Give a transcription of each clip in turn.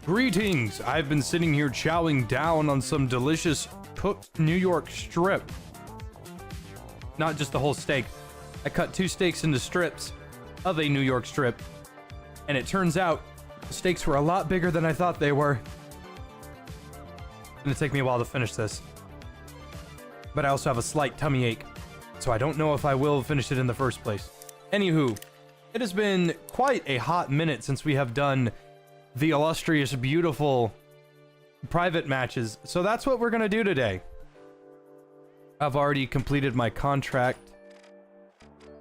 Greetings! I've been sitting here chowing down on some delicious cooked New York strip. Not just the whole steak. I cut 2 steaks into strips of a New York strip, and it turns out the steaks were a lot bigger than I thought they were. It's gonna take me a while to finish this. But I also have a slight tummy ache, so I don't know if I will finish it in the first place. Anywho, it has been quite a hot minute since we have done the illustrious, beautiful private matches, so that's what we're gonna do today. I've already completed my contract.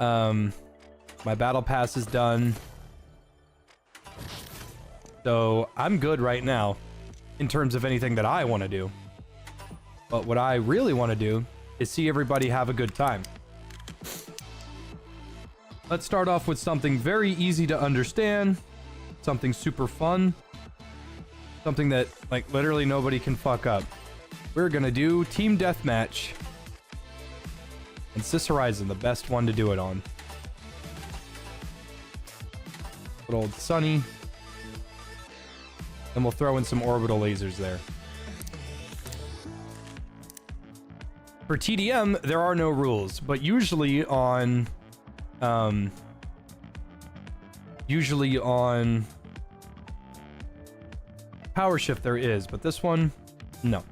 My battle pass is done, so I'm good right now in terms of anything that I want to do. But what I really want to do is see everybody have a good time. Let's start off with something very easy to understand. Something super fun. Something that, like, literally nobody can fuck up. We're gonna do Team Deathmatch. And Sis Horizon, the best one to do it on. Good old Sunny. And we'll throw in some orbital lasers there. For TDM, there are no rules, but usually on Power Shift there is, but this one, no.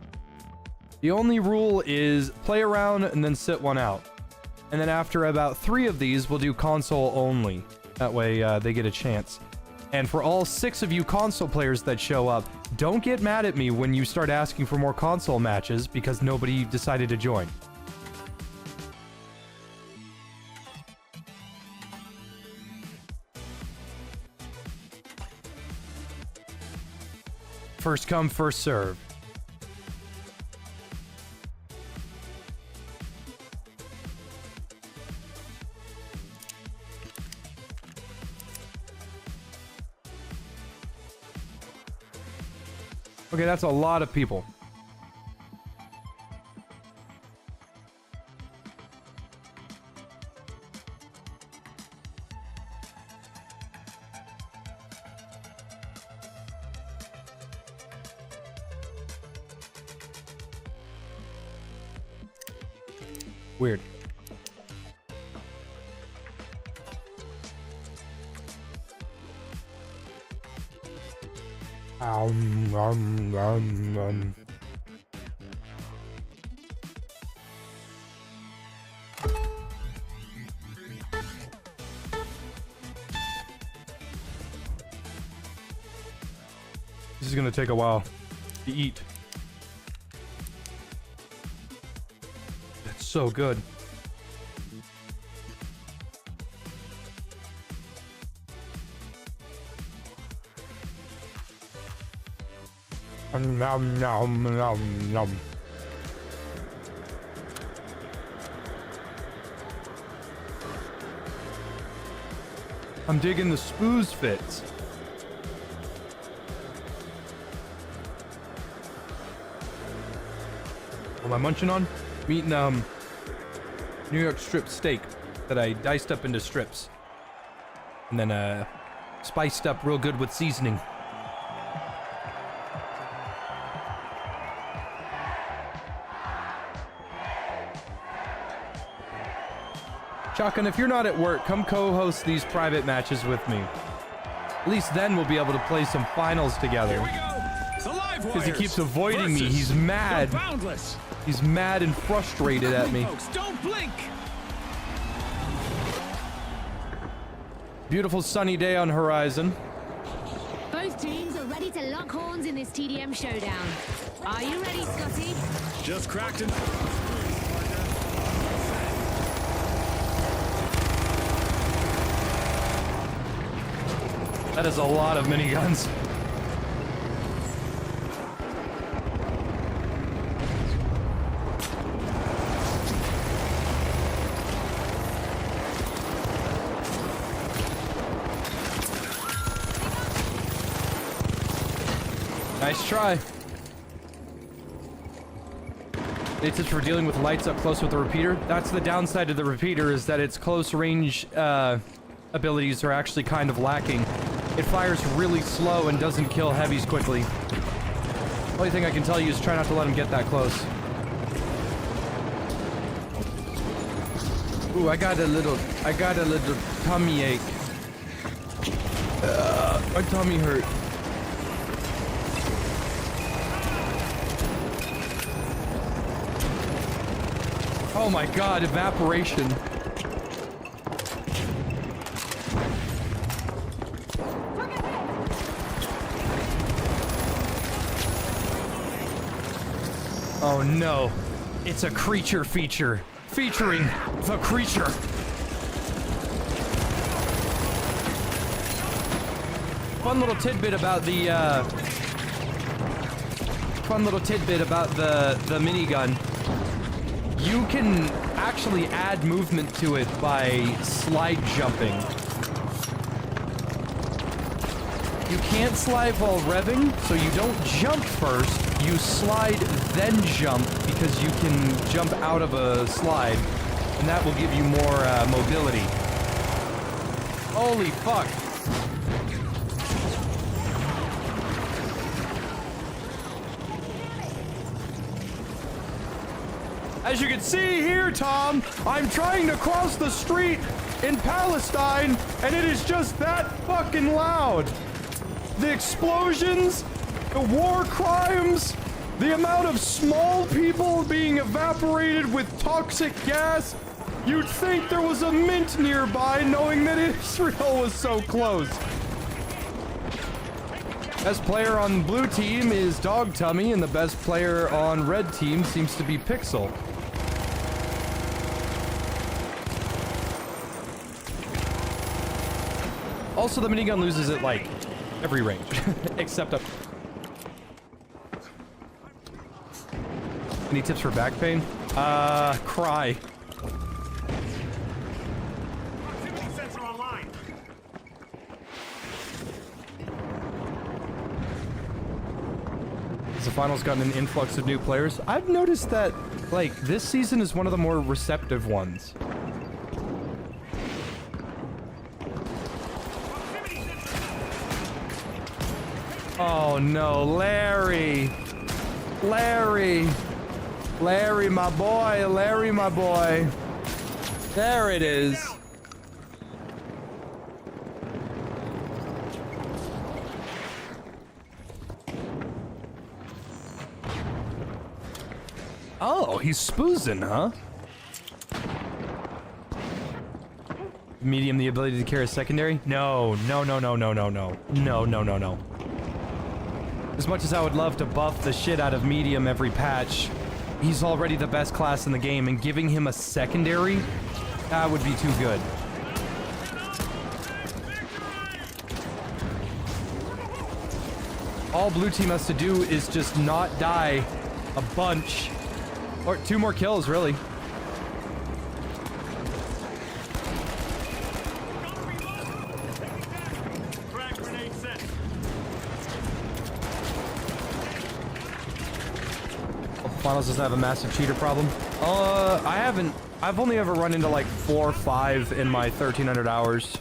The only rule is play around and then sit one out. And then after about 3 of these, we'll do console only. That way they get a chance. And for all 6 of you console players that show up, don't get mad at me when you start asking for more console matches because nobody decided to join. First come, first serve. Okay, that's a lot of people. Weird. This is gonna take a while to eat. That's so good. Nom, nom, nom, nom. I'm digging the spooze fits. What am I munching on? I'm eating New York strip steak that I diced up into strips. And then spiced up real good with seasoning. Shotgun, if you're not at work, come co-host these private matches with me. At least then we'll be able to play some finals together. Because he keeps avoiding me. He's mad. He's mad and frustrated at me. Don't blink. Beautiful sunny day on horizon. Both teams are ready to lock horns in this TDM showdown. Are you ready, Scotty? Just cracked it. That is a lot of miniguns. Nice try. Any tips for dealing with lights up close with the repeater? That's the downside of the repeater, is that its close range abilities are actually kind of lacking. It fires really slow and doesn't kill heavies quickly. Only thing I can tell you is try not to let him get that close. Ooh, I got a little tummy ache. My tummy hurt. Oh my god, evaporation. Oh no, it's a creature feature, featuring the creature. Fun little tidbit about the minigun. You can actually add movement to it by slide jumping. You can't slide while revving, so you don't jump first. You slide, then jump, because you can jump out of a slide, and that will give you more mobility. Holy fuck. As you can see here, Tom, I'm trying to cross the street in Palestine, and it is just that fucking loud. The explosions, the war crimes, the amount of small people being evaporated with toxic gas. You'd think there was a mint nearby, knowing that Israel was so close. Best player on blue team is Dog Tummy, and the best player on red team seems to be Pixel. Also, the minigun loses at, like, every range, except up. Any tips for back pain? Cry. Has the finals gotten an influx of new players? I've noticed that, like, this season is one of the more receptive ones. Oh no, Larry! Larry! Larry, my boy! Larry, my boy! There it is! Oh, he's spoozing, huh? Medium, the ability to carry a secondary? No, no, no, no, no, no, no. No, no, no, no. As much as I would love to buff the shit out of medium every patch, he's already the best class in the game, and giving him a secondary, that would be too good. All blue team has to do is just not die a bunch. Or 2 more kills, really. Frag grenade set. Finals doesn't have a massive cheater problem. I've only ever run into like 4 or 5 in my 1300 hours.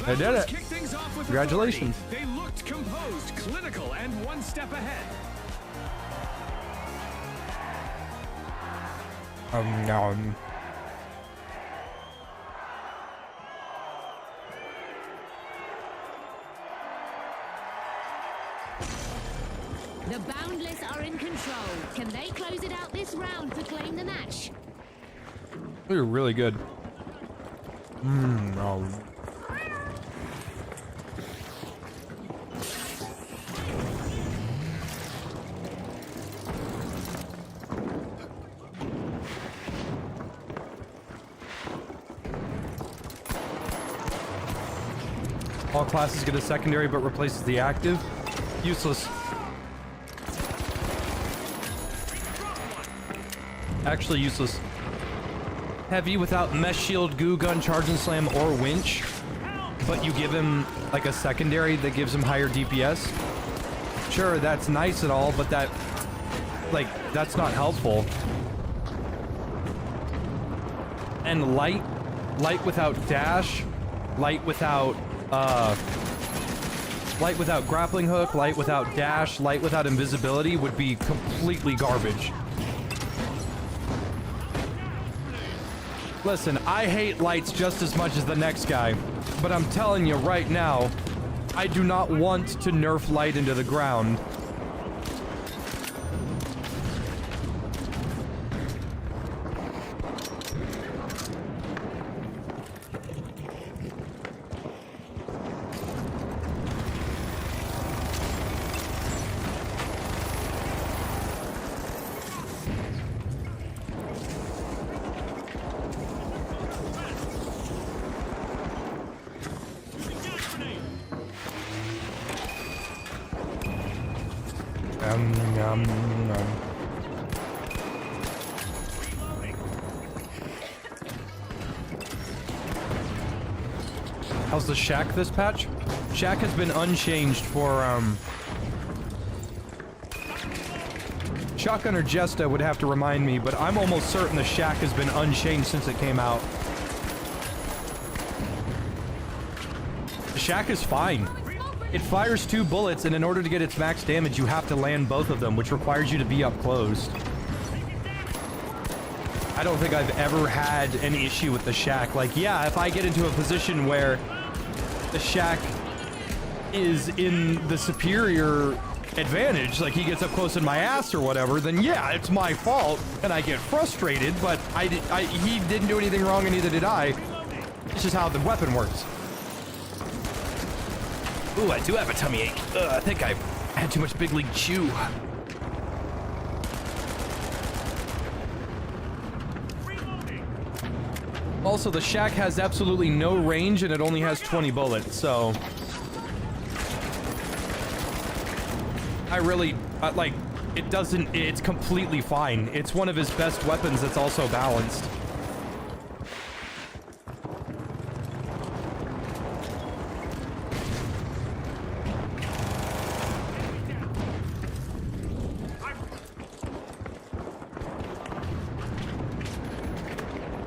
I did it. Kick things off with Congratulations. authority. They looked composed, clinical, and 1 step ahead. No. The Boundless are in control. Can they close it out this round to claim the match? We were really good. No. All classes get a secondary but replaces the active. Useless. Actually useless. Heavy without mesh shield, goo gun, charge and slam, or winch. But you give him like a secondary that gives him higher DPS. Sure, that's nice and all, but that's not helpful. And light without dash, light without grappling hook, light without dash, light without invisibility would be completely garbage. Listen, I hate lights just as much as the next guy, but I'm telling you right now, I do not want to nerf light into the ground. How's the shack this patch? Shack has been unchanged for, Shotgun or Jesta would have to remind me, but I'm almost certain the shack has been unchanged since it came out. The shack is fine. It fires 2 bullets, and in order to get its max damage, you have to land both of them, which requires you to be up close. I don't think I've ever had any issue with the shack. Like, yeah, if I get into a position where the shack is in the superior advantage, like he gets up close in my ass or whatever, then yeah, it's my fault, and I get frustrated, but he didn't do anything wrong, and neither did I. It's just how the weapon works. Ooh, I do have a tummy ache. I think I had too much Big League Chew. Also, the shack has absolutely no range, and it only has 20 bullets, so... it's completely fine. It's one of his best weapons that's also balanced.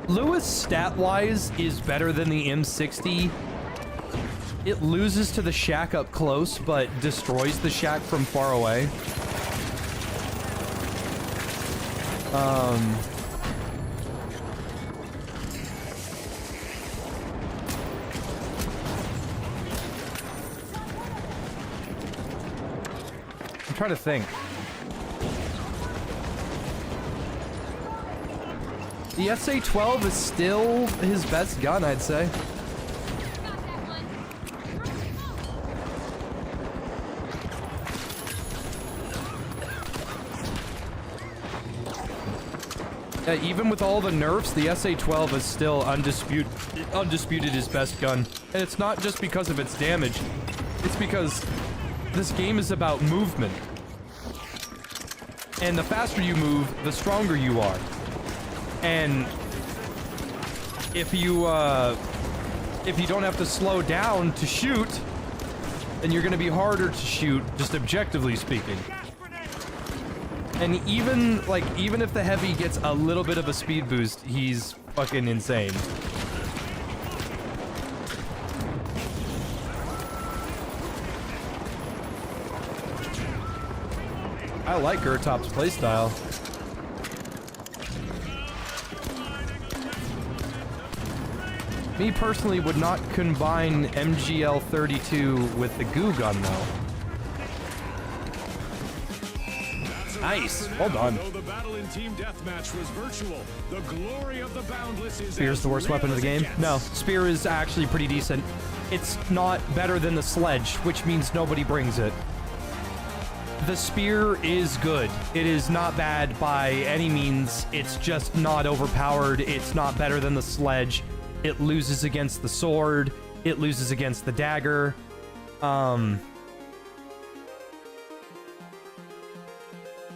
Lewis, stat-wise, is better than the M60. It loses to the shack up close, but destroys the shack from far away. I'm trying to think. The SA-12 is still his best gun, I'd say. Even with all the nerfs, the SA-12 is still undisputed his best gun. And it's not just because of its damage. It's because this game is about movement. And the faster you move, the stronger you are. And if you don't have to slow down to shoot, then you're gonna be harder to shoot, just objectively speaking. And even if the heavy gets a little bit of a speed boost, he's fucking insane. I like Gurtop's playstyle. Me personally would not combine MGL-32 with the goo gun though. Nice. Well done. Though the battle in team deathmatch was virtual, the glory of the Boundless is Spear's the worst weapon of the game? No, Spear is actually pretty decent. It's not better than the Sledge, which means nobody brings it. The Spear is good. It is not bad by any means. It's just not overpowered. It's not better than the Sledge. It loses against the sword. It loses against the dagger.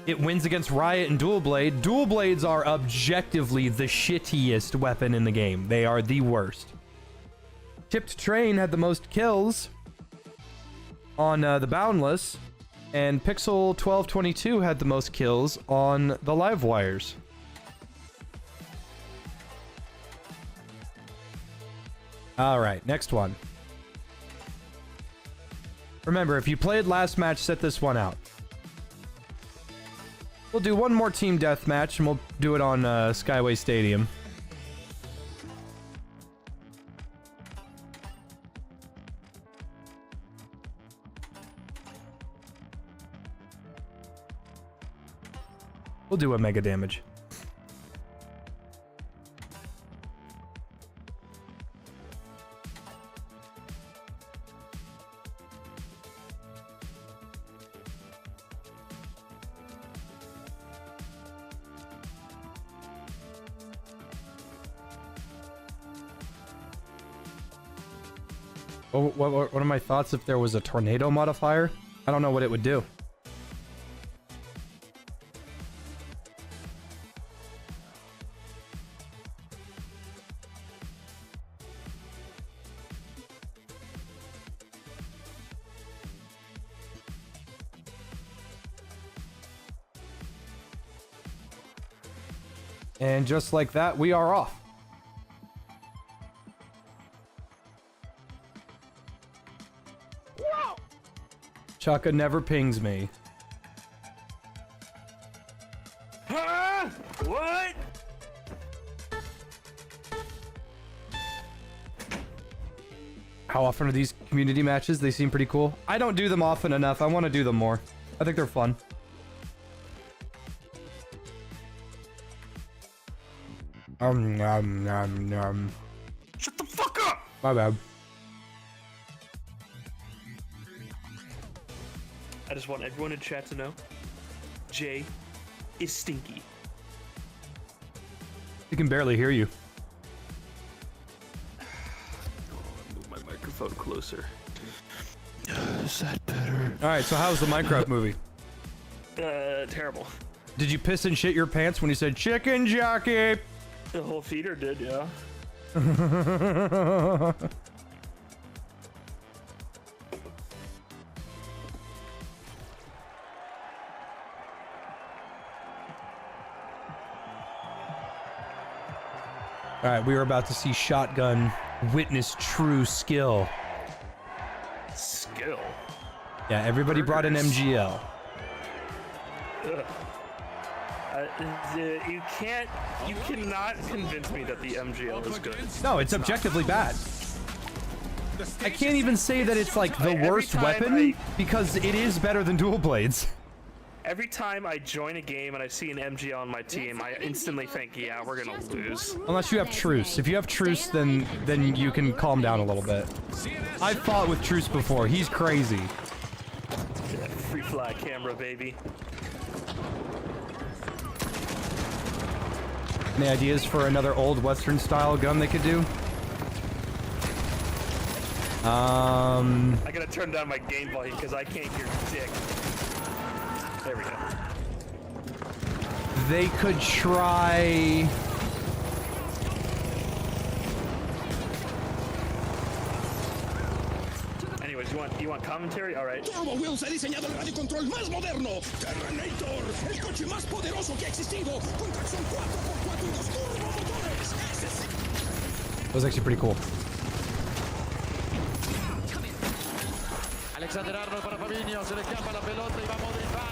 It wins against Riot and Dual Blade. Dual Blades are objectively the shittiest weapon in the game. They are the worst. Tipped Train had the most kills on the Boundless, and Pixel 1222 had the most kills on the Live Wires. Alright, next one. Remember, if you played last match, set this one out. We'll do one more team deathmatch, and we'll do it on Skyway Stadium. We'll do a mega damage. What are my thoughts if there was a tornado modifier? I don't know what it would do. And just like that, we are off. Chaka never pings me. Huh? What? How often are these community matches? They seem pretty cool. I don't do them often enough. I want to do them more. I think they're fun. Shut the fuck up! My bad. I just want everyone in chat to know, Jay is stinky. He can barely hear you. Move my microphone closer. Is that better? Alright, so how's the Minecraft movie? Terrible. Did you piss and shit your pants when he said chicken jockey? The whole theater did, yeah. Alright, we are about to see Shotgun witness true skill. Skill? Yeah, everybody brought an MGL. Ugh. You cannot convince me that the MGL is good. No, it's objectively bad. I can't even say that it's like the worst weapon because it is better than dual blades. Every time I join a game and I see an MGL on my team, I instantly think, yeah, we're gonna lose. Unless you have Truce. If you have Truce, then you can calm down a little bit. I've fought with Truce before. He's crazy. Yeah, free fly camera, baby. Any ideas for another old Western style gun they could do? I gotta turn down my game volume because I can't hear dick. There we go. They could try... Anyways, you want commentary? All right. Turbo Wheels ha diseñado el radio control más moderno. Terminator, el coche más poderoso que ha existido, con tracción 4x4 y 2 turbomotores. That was actually pretty cool. Alexander Arnold para Fabinho, se le escapa la pelota y va Modric, va.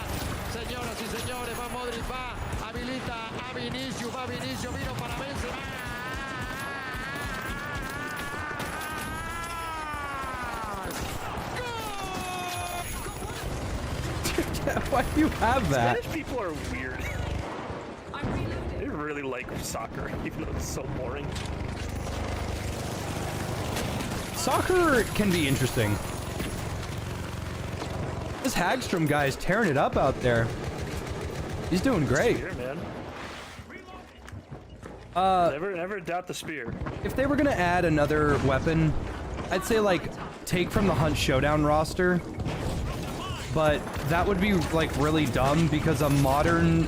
Señoras y señores, va Modric, va. Habilita a Vinicius, vino para Benzema. Why do you have that? Spanish people are weird. They really like soccer, even though it's so boring. Soccer can be interesting. This Hagstrom guy is tearing it up out there. He's doing great. Spear, man. Never doubt the spear. If they were gonna add another weapon, I'd say like take from the Hunt Showdown roster. But that would be like really dumb because a modern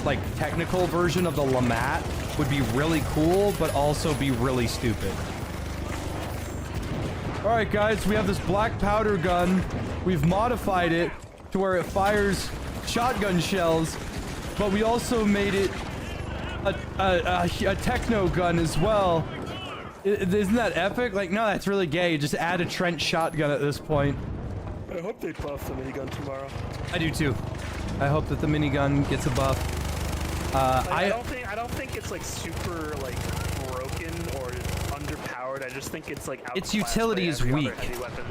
like technical version of the Lamat would be really cool but also be really stupid. Alright guys, we have this black powder gun. We've modified it to where it fires shotgun shells, but we also made it a techno gun as well. Isn't that epic? Like, no, that's really gay. Just add a trench shotgun at this point. I hope they buff the minigun tomorrow. I do too. I hope that the minigun gets a buff. I don't think it's like super like broken or underpowered. I just think it's like its outclassed utility by is every weak. other heavy weapon.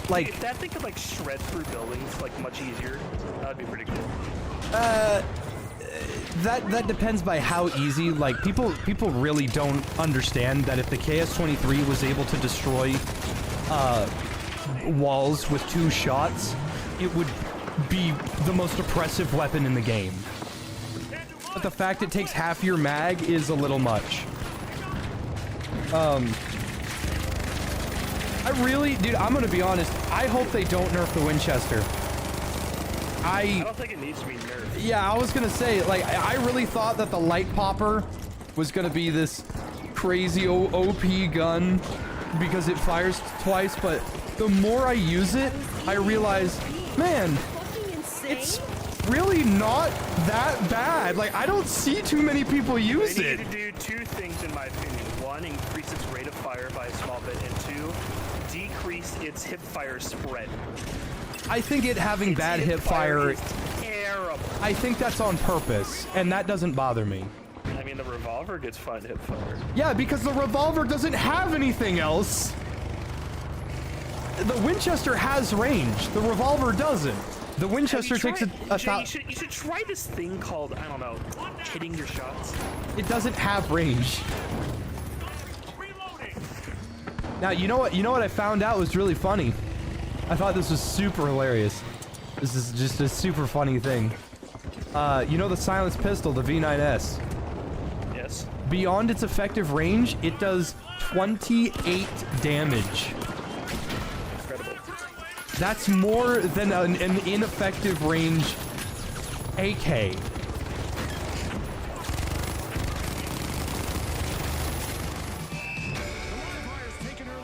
Like If that thing could like shred through buildings like much easier, that'd be pretty cool. that depends by how easy. Like people really don't understand that if the KS-23 was able to destroy walls with 2 shots, it would be the most oppressive weapon in the game. But the fact it takes half your mag is a little much. I really, dude, I'm gonna be honest, I hope they don't nerf the Winchester. I don't think it needs to be nerfed. Yeah, I was gonna say, like, I really thought that the light popper was gonna be this crazy OP gun because it fires twice, but the more I use it, I realize, man, it's really not that bad. Like, I don't see too many people use They it. need to do 2 things in my opinion. 1, increase its rate of fire by a small bit, and 2, decrease its hip fire spread. I think it having bad hip fire, is terrible. I think that's on purpose, and that doesn't bother me. I mean, the revolver gets fine hip fire. Yeah, because the revolver doesn't have anything else. The Winchester has range. The revolver doesn't. The Winchester takes a shot. You should try this thing called, I don't know, hitting your shots. It doesn't have range. Now, you know what I found out was really funny? I thought this was super hilarious. This is just a super funny thing. You know the silenced pistol, the V9S? Yes. Beyond its effective range, it does 28 damage. Incredible. That's more than an ineffective range AK.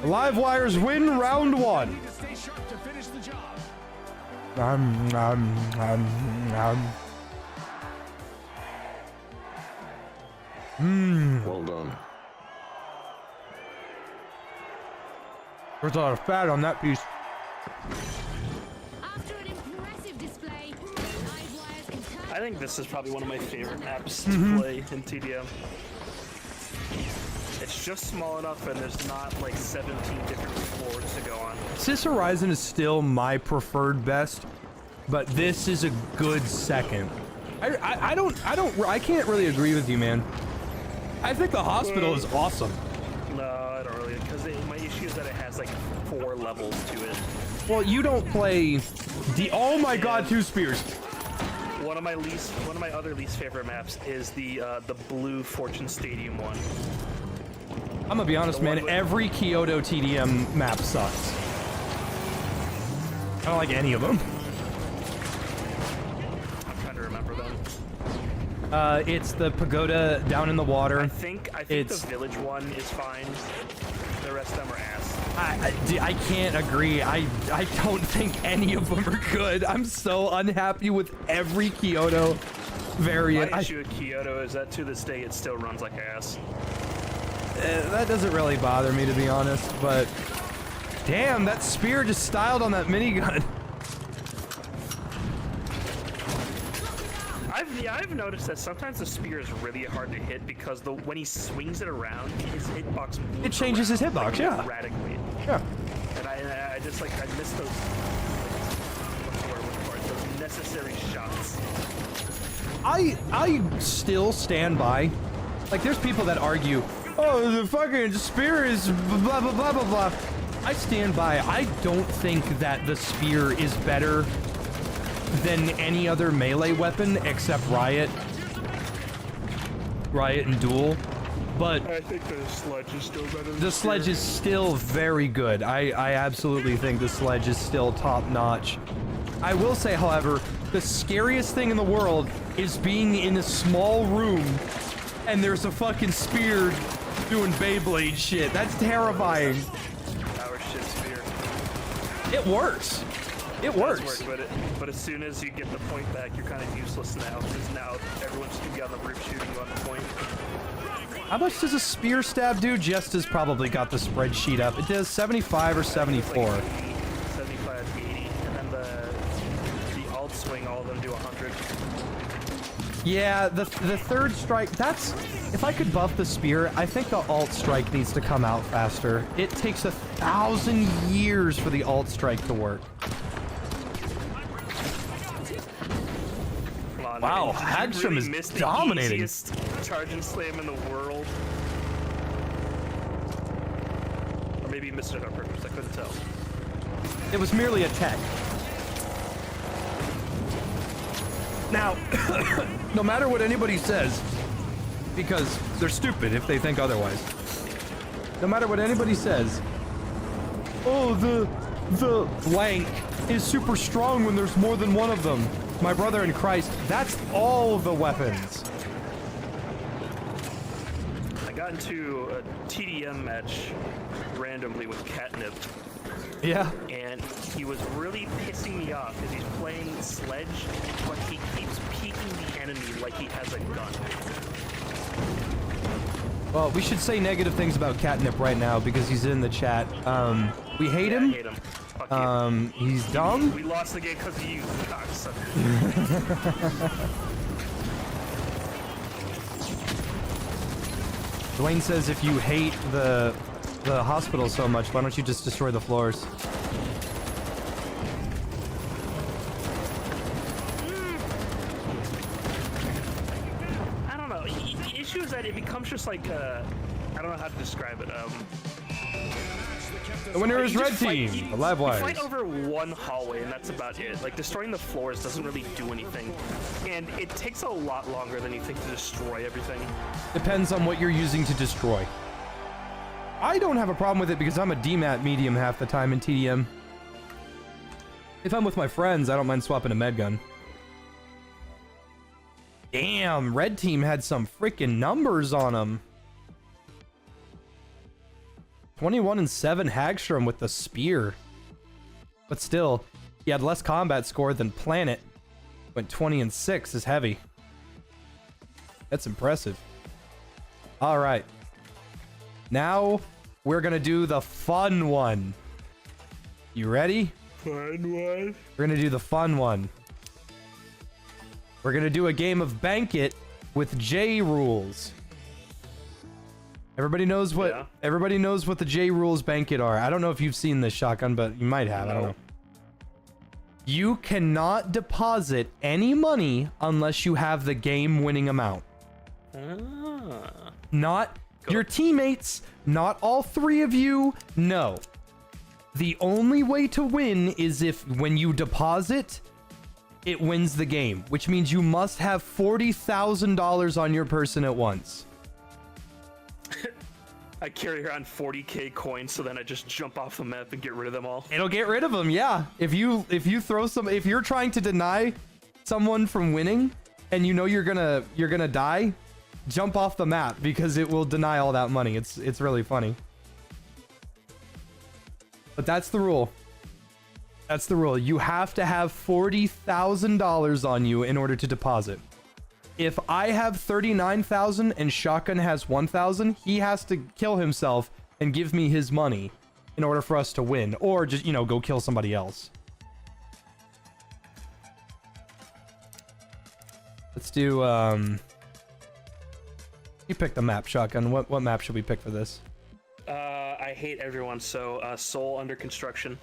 Live Wires win round 1. Well done. There's a lot of fat on that piece. After an impressive display, Live Wires can turn. I think this is probably one of my favorite maps to play in TDM. It's just small enough and there's not like 17 different floors to go on. Cis Horizon is still my preferred best, but this is a good second. I can't really agree with you, man. I think the hospital is awesome. No, I don't really, because my issue is that it has like 4 levels to it. Well, you don't play oh my god, 2 spears. one of my other least favorite maps is the blue Fortune Stadium one. I'm gonna be honest, man. Every Kyoto TDM map sucks. I don't like any of them. I'm trying to remember them. It's the pagoda down in the water. I think the village one is fine. The rest of them are ass. I can't agree. I don't think any of them are good. I'm so unhappy with every Kyoto variant. My issue with Kyoto is that to this day it still runs like ass. That doesn't really bother me, to be honest, but damn, that spear just styled on that minigun. I've noticed that sometimes the spear is really hard to hit because when he swings it around, his hitbox moves. It changes his hitbox, like, yeah. Radically. Yeah. And I just like I miss those. What's the word? Those necessary shots. I still stand by. Like, there's people that argue, oh, the fucking spear is blah blah blah blah blah. I stand by. I don't think that the spear is better than any other melee weapon except Riot and Duel, but I think the sledge is still better than the sledge is still very good. I absolutely think the sledge is still top notch. I will say, however, the scariest thing in the world is being in a small room and there's a fucking spear doing Beyblade shit. That's terrifying. Power shit spear. It works. It works. But as soon as you get the point back, you're kind of useless now, because now everyone's gonna be on the roof shooting you on the point. How much does a spear stab do? Jest has probably got the spreadsheet up. It does 75 or 74. Like 75, 80, and then the alt swing, all of them do 100. Yeah, the third strike, that's... If I could buff the spear, I think the alt strike needs to come out faster. It takes 1,000 years for the alt strike to work. Wow, Hagstrom really is dominating. The easiest charge and slam in the world. Or maybe you missed it on purpose, I couldn't tell. It was merely a tech. Now, no matter what anybody says, because they're stupid if they think otherwise. No matter what anybody says, oh, the blank is super strong when there's more than one of them. My brother in Christ, that's all the weapons. I got into a TDM match randomly with Catnip. Yeah. And he was really pissing me off because he's playing Sledge, but he keeps peeking the enemy like he has a gun. Well, we should say negative things about Catnip right now because he's in the chat. We hate him. I hate him. Fuck you. He's dumb. We lost the game because of you, cocksucker. Dwayne says if you hate the hospital so much, why don't you just destroy the floors? I don't know. The issue is that it becomes just like I don't know how to describe it. The winner is Red Team, the live wires. You fight over one hallway and that's about it. Like, destroying the floors doesn't really do anything. And it takes a lot longer than you think to destroy everything. Depends on what you're using to destroy. I don't have a problem with it because I'm a DMAT medium half the time in TDM. If I'm with my friends, I don't mind swapping a med gun. Damn, Red Team had some freaking numbers on them. 21-7 Hagstrom with the spear. But still, he had less combat score than Planet. Went 20-6 is heavy. That's impressive. All right. Now, we're gonna do the fun one. You ready? Fun one? We're gonna do the fun one. We're gonna do a game of Bank-It with J rules. Everybody knows what the J rules Bank-It are. I don't know if you've seen this, Shotgun, but you might have. I don't know. You cannot deposit any money unless you have the game-winning amount. Not your teammates, not all three of you. No. The only way to win is if when you deposit, it wins the game, which means you must have $40,000 on your person at once. I carry around 40k coins, so then I just jump off the map and get rid of them all. It'll get rid of them, yeah. If you're trying to deny someone from winning and you know you're gonna die, jump off the map because it will deny all that money. It's really funny. But that's the rule. That's the rule. You have to have $40,000 on you in order to deposit. If I have 39,000 and Shotgun has 1,000, he has to kill himself and give me his money in order for us to win, or just, you know, go kill somebody else. Let's do you pick the map, Shotgun. What map should we pick for this? I hate everyone, so Seoul under construction.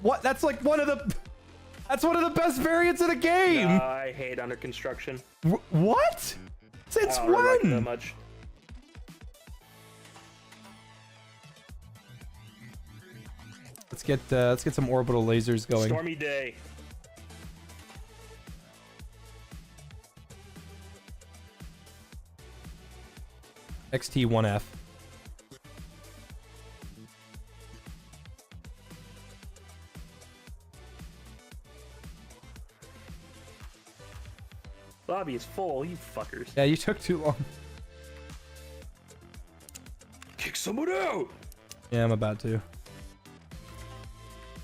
What? That's like one of the best variants of the game. I hate under construction. What? Since I don't really like it that when? much. Let's get some orbital lasers going. Stormy day. XT1F. Lobby is full, you fuckers. Yeah, you took too long. Kick someone out! Yeah, I'm about to.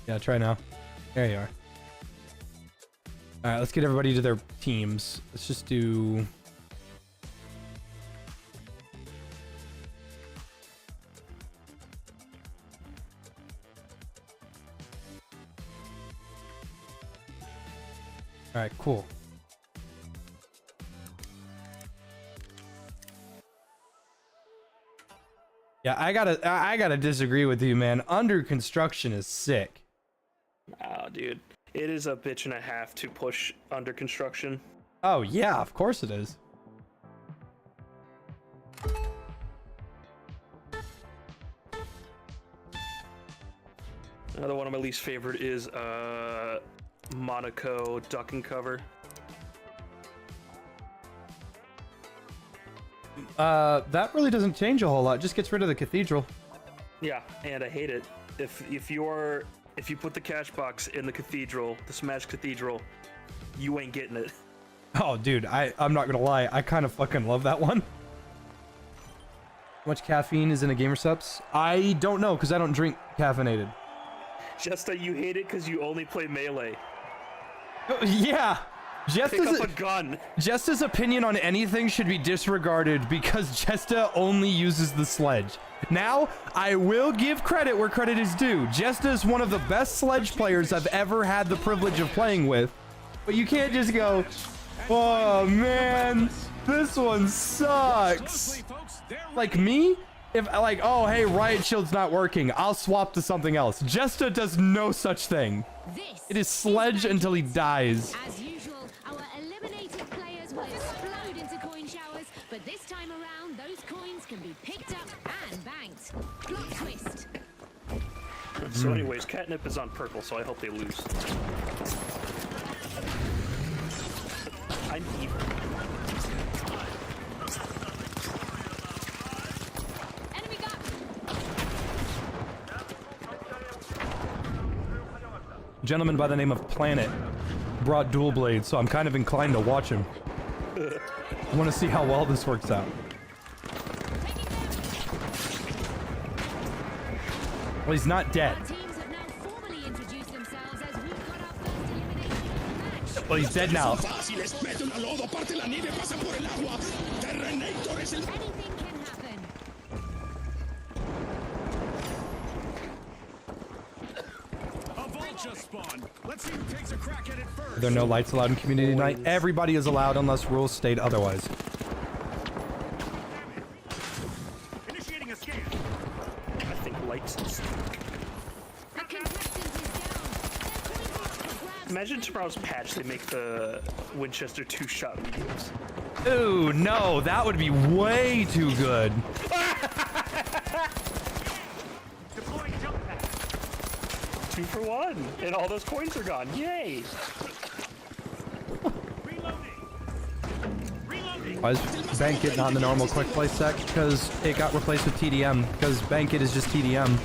Yeah, try now. There you are. Alright, let's get everybody to their teams. Let's just do... Alright, cool. Yeah, I gotta disagree with you, man. Under construction is sick. Oh, dude. It is a bitch and a half to push under construction. Oh yeah, of course it is. Another one of my least favorite is Monaco duck and cover. That really doesn't change a whole lot. Just gets rid of the cathedral. Yeah, and I hate it. If you put the cash box in the cathedral, the Smash Cathedral, you ain't getting it. Oh, dude, I'm not gonna lie. I kind of fucking love that one. How much caffeine is in a Gamer Subs? I don't know, because I don't drink caffeinated. Just that you hate it because you only play Melee. Yeah. Pick up a gun. Jesta's opinion on anything should be disregarded because Jesta only uses the sledge. Now, I will give credit where credit is due. Jesta is one of the best sledge players I've ever had the privilege of playing with. But you can't just go, oh man, this one sucks. Like me? If like, oh hey, Riot Shield's not working, I'll swap to something else. Jesta does no such thing. It is sledge until he dies. As usual, our eliminated players will explode into coin showers, but this time around, those coins can be picked up and banked. Plot twist. So anyways, Catnip is on purple, so I hope they lose. I'm evil. Enemy got. Gentleman by the name of Planet brought dual blades, so I'm kind of inclined to watch him. I want to see how well this works out. Well, he's not dead. Our teams have now formally introduced themselves as we've got our first elimination of the match. Well, he's dead now. Fáciles, mete una lodo, parte la nieve, pasa por el agua. Terrenator es el... Anything can happen. A vault just spawned. Let's see who takes a crack at it first. There are no lights allowed in community night. Everybody is allowed unless rules state otherwise. Initiating a scan. I think lights and stuff. The contestant is down. Their coins are up for grabs. Imagine tomorrow's patch they make the Winchester 2-shot mediums. Ooh, no, that would be way too good. Deploying jump pad. 2 for 1, and all those coins are gone. Yay! Why is Bankit not in the normal quick play sec? Because it got replaced with TDM. Because Bankit is just TDM.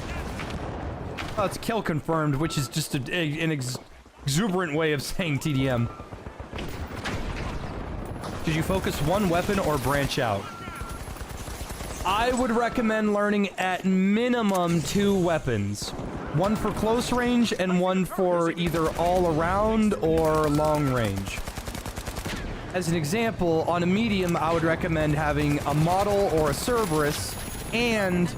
Oh, it's kill confirmed, which is just an exuberant way of saying TDM. Did you focus one weapon or branch out? I would recommend learning at minimum 2 weapons. One for close range and one for either all around or long range. As an example, on a medium, I would recommend having a model or a Cerberus and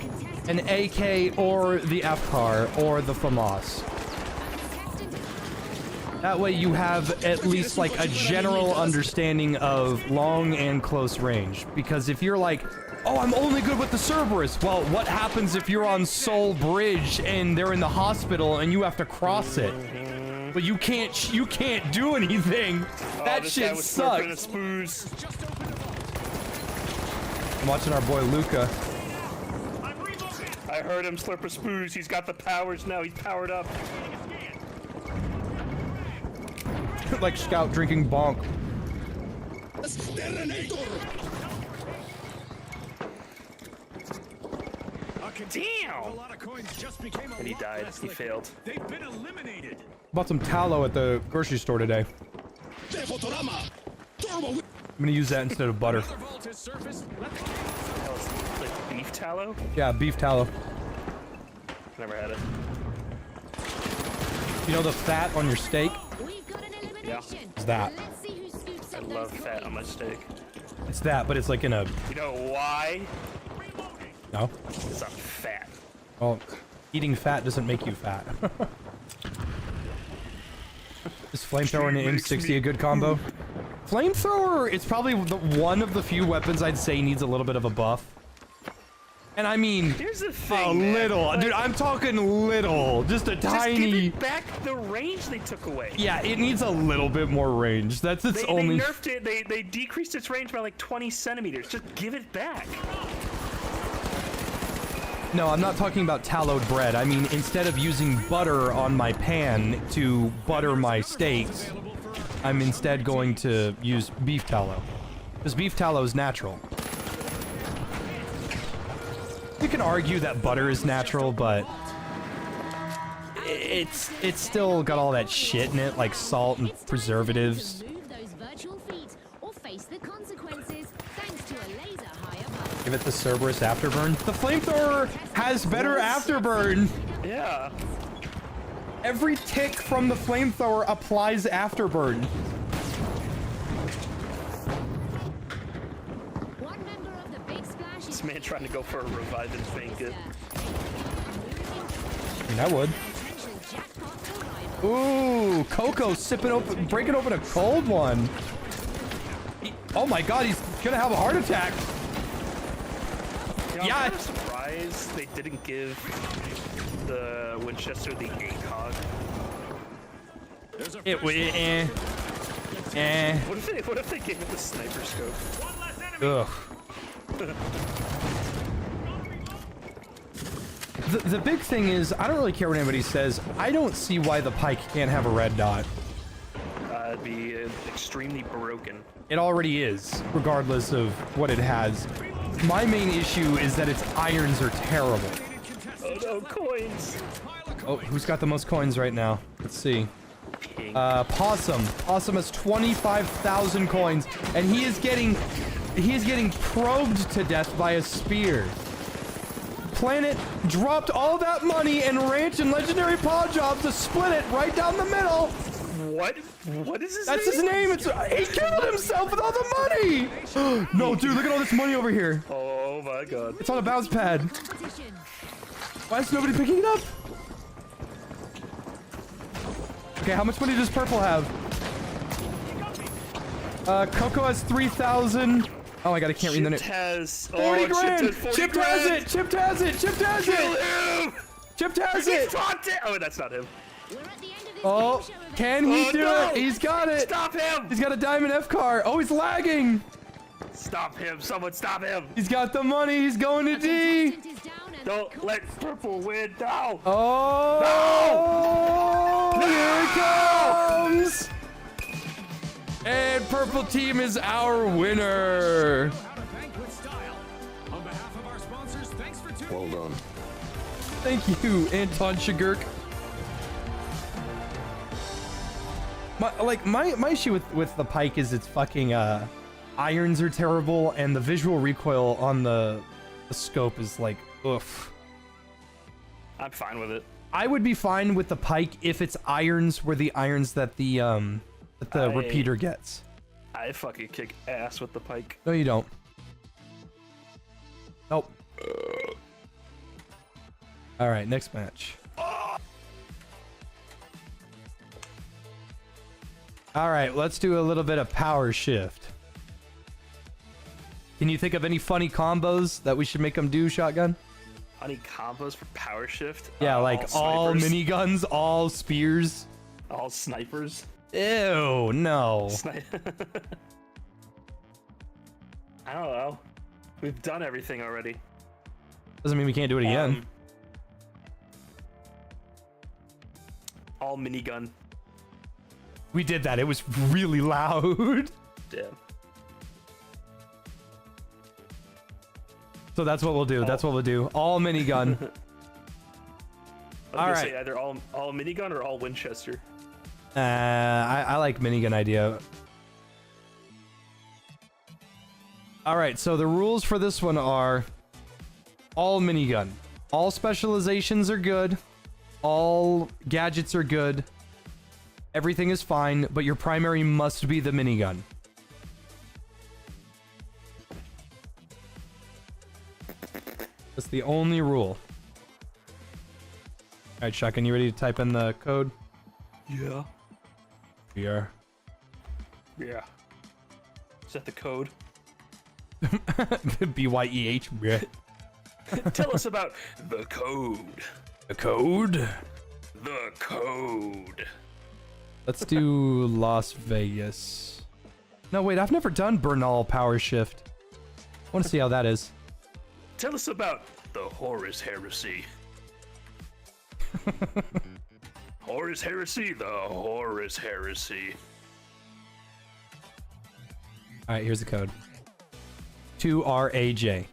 an AK or the FCAR or the FAMAS. That way you have at least like a general understanding of long and close range. Because if you're like, oh, I'm only good with the Cerberus, well, what happens if you're on Seoul Bridge and they're in the hospital and you have to cross it? But you can't do anything. That shit sucks. I'm watching our boy Luca. I heard him slurp a spoos. He's got the powers now. He's powered up. Like Scout drinking bonk. Damn! And he died. He failed. They've been eliminated. Bought some tallow at the grocery store today. I'm gonna use that instead of butter. Like beef tallow? Yeah, beef tallow. Never had it. You know the fat on your steak? Yeah. It's that. I love fat on my steak. It's that, but it's like in a... You know why? No? It's not fat. Well, eating fat doesn't make you fat. Is flamethrower and an M60 a good combo? Flamethrower, it's probably one of the few weapons I'd say needs a little bit of a buff. And I mean, here's the thing, a little. Like, dude, I'm talking little. Just a tiny... Just give it back the range they took away. Yeah, it needs a little bit more range. That's its only... They nerfed it. They decreased its range by like 20 centimeters. Just give it back. No, I'm not talking about tallowed bread. I mean, instead of using butter on my pan to butter my steaks, I'm instead going to use beef tallow. Because beef tallow is natural. You can argue that butter is natural, but it's still got all that shit in it, like salt and preservatives. Give it the Cerberus afterburn. The flamethrower has better afterburn. Yeah. Every tick from the flamethrower applies afterburn. This man trying to go for a revive and Bankit. I would. Ooh, Coco sipping open, breaking open a cold one. Oh my god, he's gonna have a heart attack. You know, I'm kind of surprised they didn't give the Winchester the ACOG. What if they gave it the sniper scope? Ugh. The big thing is, I don't really care what anybody says. I don't see why the pike can't have a red dot. It'd be extremely broken. It already is, regardless of what it has. My main issue is that its irons are terrible. Oh no, coins! Oh, who's got the most coins right now? Let's see. Possum. Possum has 25,000 coins, and he is getting probed to death by a spear. Planet dropped all that money and ranch and legendary paw jobs to split it right down the middle. What? What is his That's name? his name. He killed himself with all the money. No, dude, look at all this money over here. Oh my god. It's on a bounce pad. Why is nobody picking it up? Okay, how much money does Purple have? Coco has 3,000. Oh my god, I can't read the name. Chipped has 40 grand! Chipped has it! Chipped has it! Chipped has it! Kill him! Chipped has He it! dropped it! Oh, that's not him. Oh, can he do no! it? He's got it! Stop him! He's got a diamond F car. Oh, he's lagging! Stop him! Someone stop him! He's got the money. He's going to D. Don't let purple win. No. Oh! Here it comes! And purple team is our winner. How to banquet style. On behalf of our sponsors, thanks for tuning Well in. done. Thank you, Anton Shagurk. My issue with the pike is its fucking irons are terrible, and the visual recoil on the scope is like oof. I'm fine with it. I would be fine with the pike if its irons were the irons that the repeater gets. I fucking kick ass with the pike. No, you don't. Nope. All right, next match. All right, let's do a little bit of power shift. Can you think of any funny combos that we should make them do, Shotgun? Funny combos for power shift? Yeah, like all snipers. miniguns, all spears. All snipers. Ew, no. I don't know. We've done everything already. Doesn't mean we can't do it again. All minigun. We did that. It was really loud. Yeah. So that's what we'll do. That's what we'll do. All minigun. I was All gonna right. say either all minigun or all Winchester. I like minigun idea. All right, so the rules for this one are all minigun. All specializations are good. All gadgets are good. Everything is fine, but your primary must be the minigun. That's the only rule. All right, Shotgun, you ready to type in the code? Yeah. We are. Yeah. Is that the code? BYEH. Yeah. Tell us about the code. The code? The code. Let's do Las Vegas. No, wait, I've never done Bernal Power Shift. I want to see how that is. Tell us about the Horus Heresy. Horus Heresy, the Horus Heresy. All right, here's the code. 2RAJ.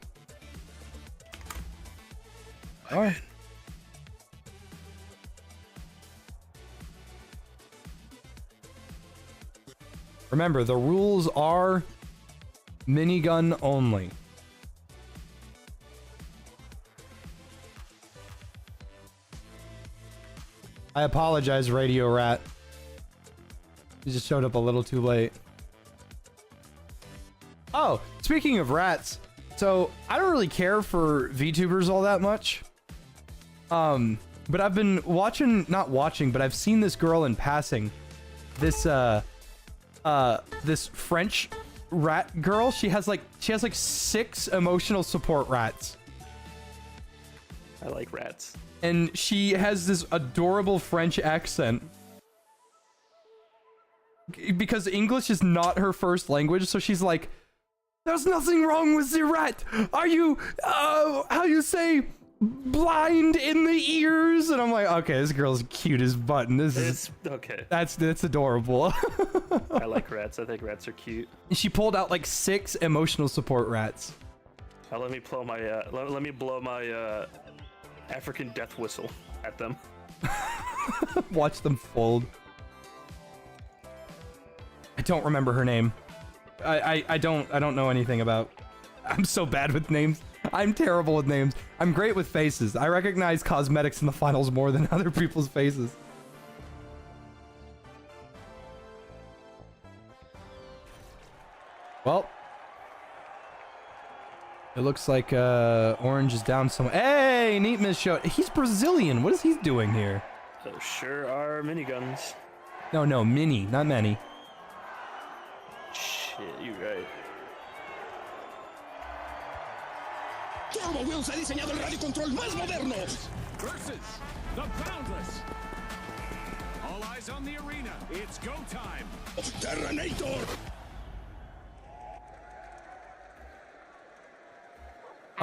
All right. Remember, the rules are minigun only. I apologize, Radio Rat. You just showed up a little too late. Oh, speaking of rats, so I don't really care for VTubers all that much. But I've been not watching, but I've seen this girl in passing. This this French rat girl. She has like 6 emotional support rats. I like rats. And she has this adorable French accent. Because English is not her first language, so she's like, "There's nothing wrong with the rat. Are you, how you say, blind in the ears?" And I'm like, okay, this girl's cute as button. This is okay. That's adorable. I like rats. I think rats are cute. She pulled out like 6 emotional support rats. Let me blow my let me blow my African death whistle at them. Watch them fold. I don't remember her name. I don't know anything about. I'm so bad with names. I'm terrible with names. I'm great with faces. I recognize cosmetics in the finals more than other people's faces. Well, it looks like Orange is down some. Hey, neat miss show. He's Brazilian. What is he doing here? So sure are miniguns. No, mini, not many. Shit, you're right. Turbo Wheels ha diseñado el radio control más moderno. Versus the Boundless. All eyes on the arena. It's go time. Terranator.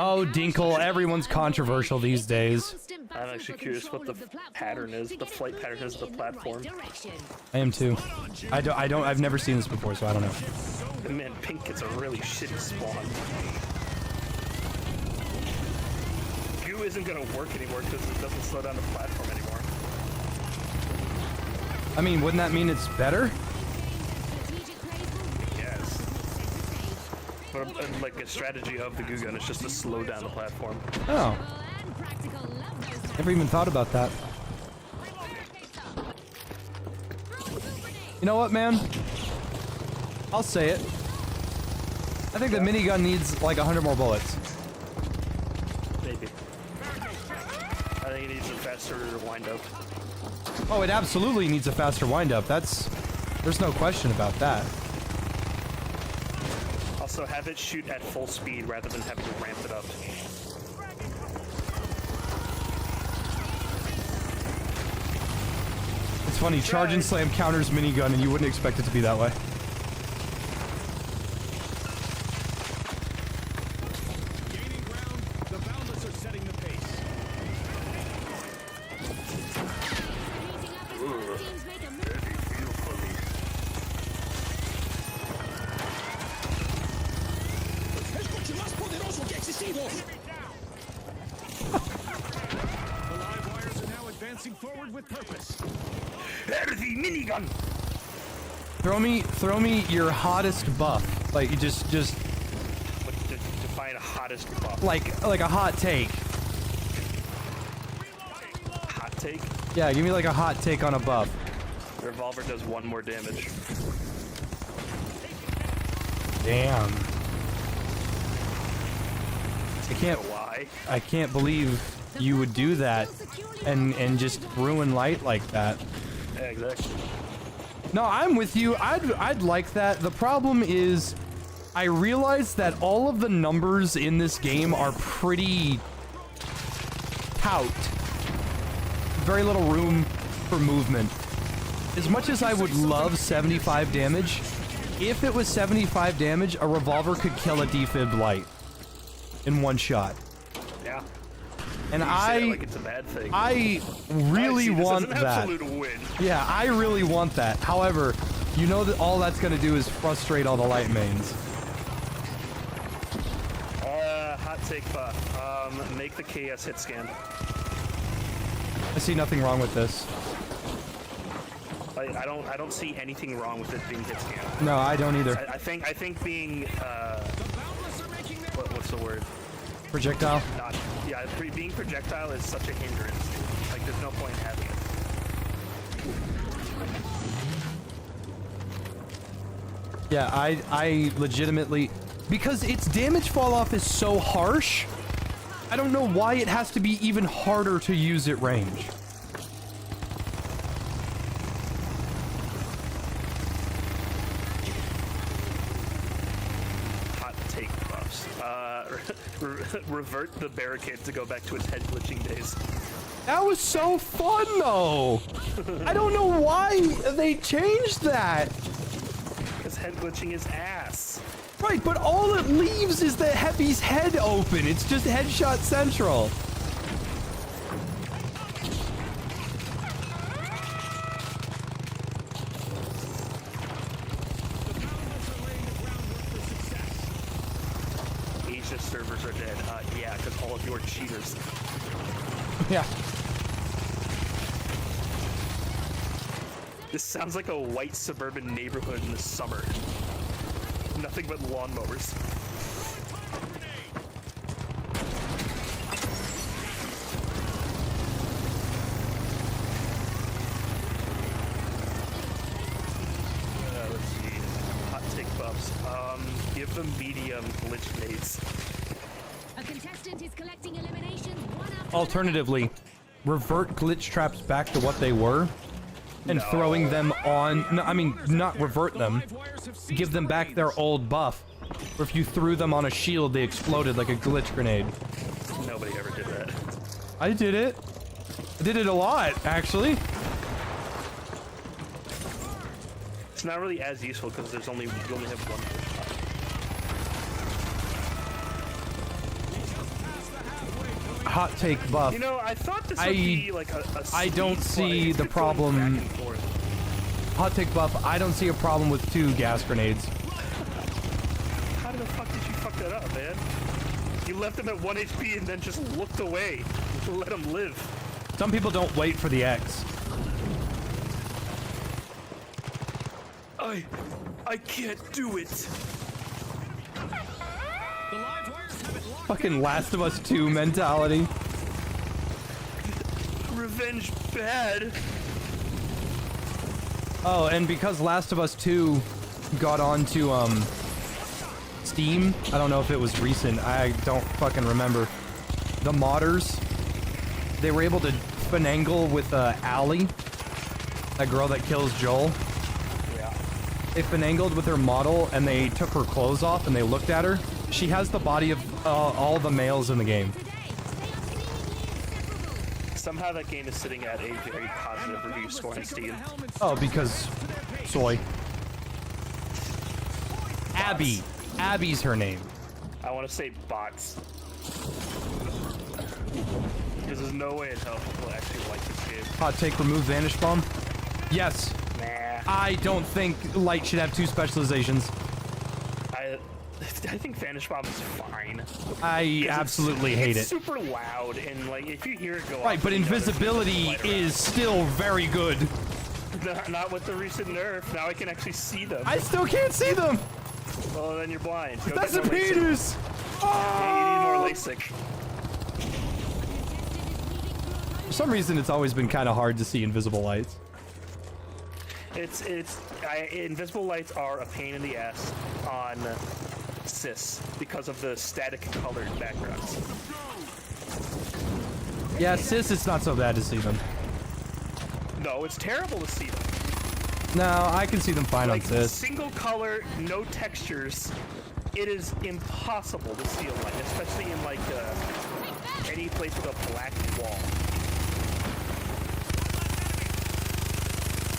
Oh, Dinkle, everyone's controversial these days. I'm actually curious what the pattern is, the flight pattern is of the platform. I am too. I've never seen this before, so I don't know. And man, Pink gets a really shitty spawn. Goo isn't gonna work anymore because it doesn't slow down the platform anymore. I mean, wouldn't that mean it's better? Yes. But like a strategy of the Goo gun is just to slow down the platform. Oh. Never even thought about that. You know what, man? I'll say it. I think the minigun needs like 100 more bullets. Maybe. I think it needs a faster wind up. Oh, it absolutely needs a faster windup. There's no question about that. Also, have it shoot at full speed rather than having to ramp it up. It's funny, charge and slam counters minigun, and you wouldn't expect it to be that way. Gaining ground, the Boundless are setting the pace. El coche más poderoso que ha existido. The live wires are now advancing forward with purpose. Heavy minigun! Throw me your hottest buff. Like, you just What, define a hottest buff. like a hot take. Hot take? Yeah, give me like a hot take on a buff. The revolver does 1 more damage. Damn. Why? I can't believe you would do that and just ruin light like that. Yeah, exactly. No, I'm with you. I'd like that. The problem is I realize that all of the numbers in this game are pretty tout. Very little room for movement. As much as I would love 75 damage, if it was 75 damage, a revolver could kill a defib light in one shot. Yeah. And You say it like it's a bad thing. I really want This is an that. absolute win. Yeah, I really want that. However, you know that all that's gonna do is frustrate all the light mains. Hot take buff. Make the KS hit scan. I see nothing wrong with this. I don't see anything wrong with it being hit scan. No, I don't either. I think being what's the word? Projectile? Not being projectile is such a hindrance. Like there's no point in having it. Yeah, I legitimately, because its damage fall off is so harsh, I don't know why it has to be even harder to use at range. Hot take buffs. Revert the barricade to go back to its head glitching days. That was so fun though. I don't know why they changed that. Because head glitching is ass. Right, but all it leaves is the Heavy's head open. It's just headshot central. Asia servers are dead. Yeah, because all of you are cheaters. Yeah. This sounds like a white suburban neighborhood in the summer. Nothing but lawnmowers. Let's see. Hot take buffs. Give them medium glitch nades. A contestant is collecting eliminations one after Alternatively, revert glitch traps back to what they were and throwing them on, no, I mean, not revert them, give them back their old buff. Or if you threw them on a shield, they exploded like a glitch grenade. Nobody ever did that. I did it. I did it a lot, actually. It's not really as useful because there's only you only have one glitch hot take buff. You know, I thought this would be like a I don't see the problem. Hot take buff. I don't see a problem with 2 gas grenades. How the fuck did you fuck that up, man? You left him at 1 HP and then just looked away to let him live. Some people don't wait for the X. I can't do it. The live wires have it locked. Fucking Last of Us 2 mentality. Revenge bad. Oh, and because Last of Us 2 got onto Steam, I don't know if it was recent. I don't fucking remember. The modders, they were able to finagle with Allie, that girl that kills Joel. They finagled with her model and they took her clothes off and they looked at her. She has the body of all the males in the game. Somehow that game is sitting at a very positive review score on Steam. Oh, because soy. Abby. Abby's her name. I want to say bots. Because there's no way in hell people actually like this game. Hot take, remove Vanish Bomb. Yes. Nah. I don't think Light should have 2 specializations. I think Vanish Bomb is fine. I absolutely hate it's it. super loud, and like if you hear it go Right, off, but you know there's invisibility light around. is still very good. Not with the recent nerf. Now I can actually see them. I still can't see them. Oh, then you're blind. Go That's a get more LASIK. penis. Yeah, you need more LASIK. For some reason, it's always been kind of hard to see invisible lights. Invisible lights are a pain in the ass on Sys because of the static colored backgrounds. Yeah, Sis, it's not so bad to see them. No, it's terrible to see them. No, I can see them fine Like on Sis. single color, no textures. It is impossible to see a light, especially in like any place with a black wall.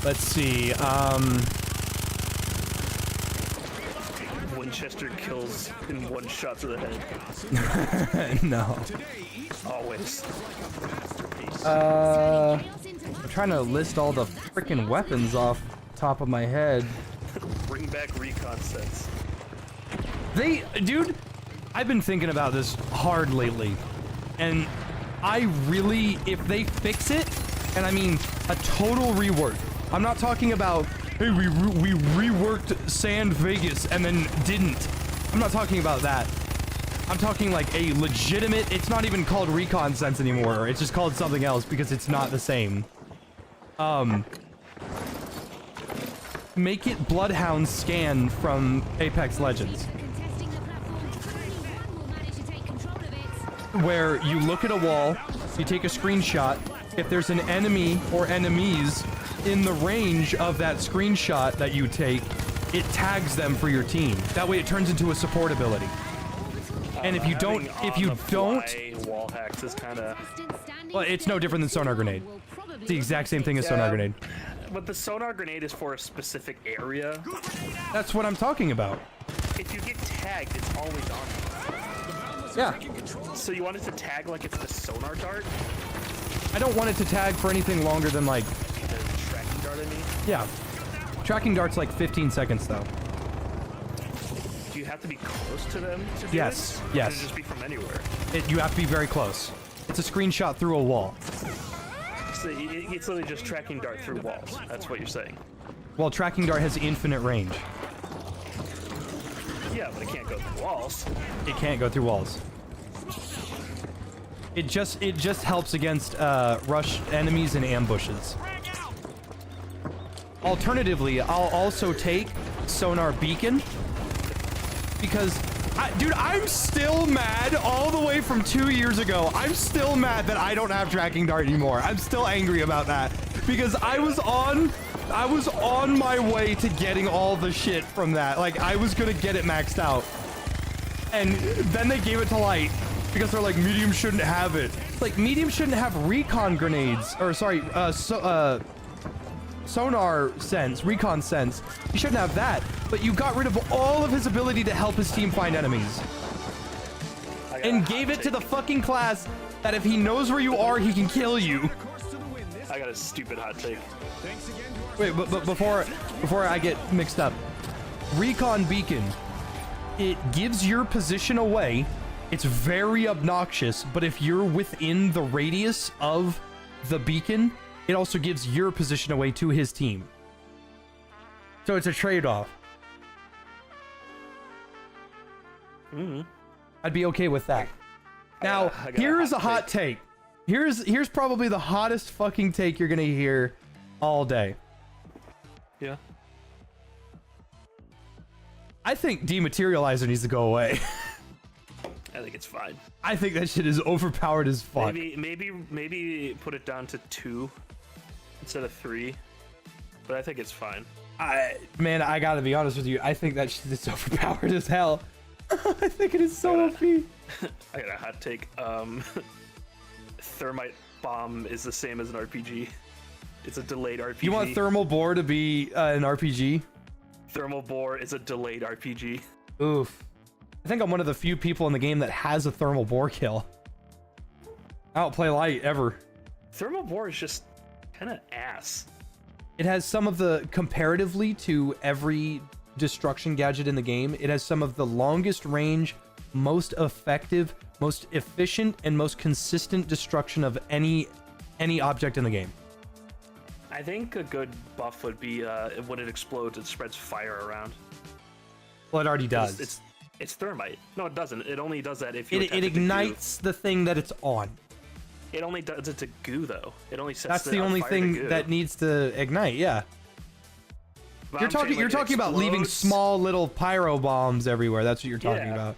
Let's see. Winchester kills in 1 shot to the head. No. Always. I'm trying to list all the freaking weapons off the top of my head. Bring back recon sets. Dude, I've been thinking about this hard lately, and I really, if they fix it, and I mean a total rework. I'm not talking about, hey, we reworked Sand Vegas and then didn't. I'm not talking about that. I'm talking like a legitimate, it's not even called Recon Sense anymore. It's just called something else because it's not the same. Make it Bloodhound scan from Apex Legends. Where you look at a wall, you take a screenshot. If there's an enemy or enemies in the range of that screenshot that you take, it tags them for your team. That way it turns into a support ability. And if you don't, wall hacks is kind of. well, it's no different than sonar grenade. It's the exact same thing as sonar grenade. But the sonar grenade is for a specific area. That's what I'm talking about. If you get tagged, it's always on. Yeah. So you want it to tag like it's the sonar dart? I don't want it to tag for anything longer than like, The tracking dart, I mean? yeah. Tracking dart's like 15 seconds though. Do you have to be close to them to do Yes, it? Or yes. Can it just be from anywhere? You have to be very close. It's a screenshot through a wall. So it's literally just tracking dart through walls. That's what you're saying. Well, tracking dart has infinite range. Yeah, but it can't go through walls. It can't go through walls. It just helps against rush enemies and ambushes. Alternatively, I'll also take sonar beacon because, dude, I'm still mad all the way from 2 years ago. I'm still mad that I don't have tracking dart anymore. I'm still angry about that because I was on my way to getting all the shit from that. Like, I was gonna get it maxed out, and then they gave it to Light because they're like, medium shouldn't have it. Like, medium shouldn't have recon grenades, or sorry, sonar sense, recon sense. He shouldn't have that, but you got rid of all of his ability to help his team find enemies and gave it to the fucking class that if he knows where you are, he can kill you. I got a stupid hot take. Wait, but before I get mixed up, Recon Beacon, it gives your position away. It's very obnoxious, but if you're within the radius of the beacon, it also gives your position away to his team. So it's a trade-off. I'd be okay with that. Now, here is a hot take. Here's probably the hottest fucking take you're gonna hear all day. Yeah. I think Dematerializer needs to go away. I think it's fine. I think that shit is overpowered as fuck. Maybe put it down to 2 instead of 3. But I think it's fine. Man, I gotta be honest with you. I think that shit is overpowered as hell. I think it is so OP. I got a hot take. Thermite bomb is the same as an RPG. It's a delayed RPG. You want thermal bore to be an RPG? Thermal bore is a delayed RPG. Oof. I think I'm one of the few people in the game that has a thermal bore kill. I don't play light ever. Thermal bore is just kind of ass. It has some of the, comparatively to every destruction gadget in the game, it has some of the longest range, most effective, most efficient, and most consistent destruction of any object in the game. I think a good buff would be when it explodes, it spreads fire around. Well, it already does. It's thermite. No, it doesn't. It only does that if you it ignites the thing that it's on. It only does it to goo, though. It only sets That's the only thing that needs to ignite. Yeah. But You're talking about leaving small little pyro bombs everywhere. That's what you're talking about.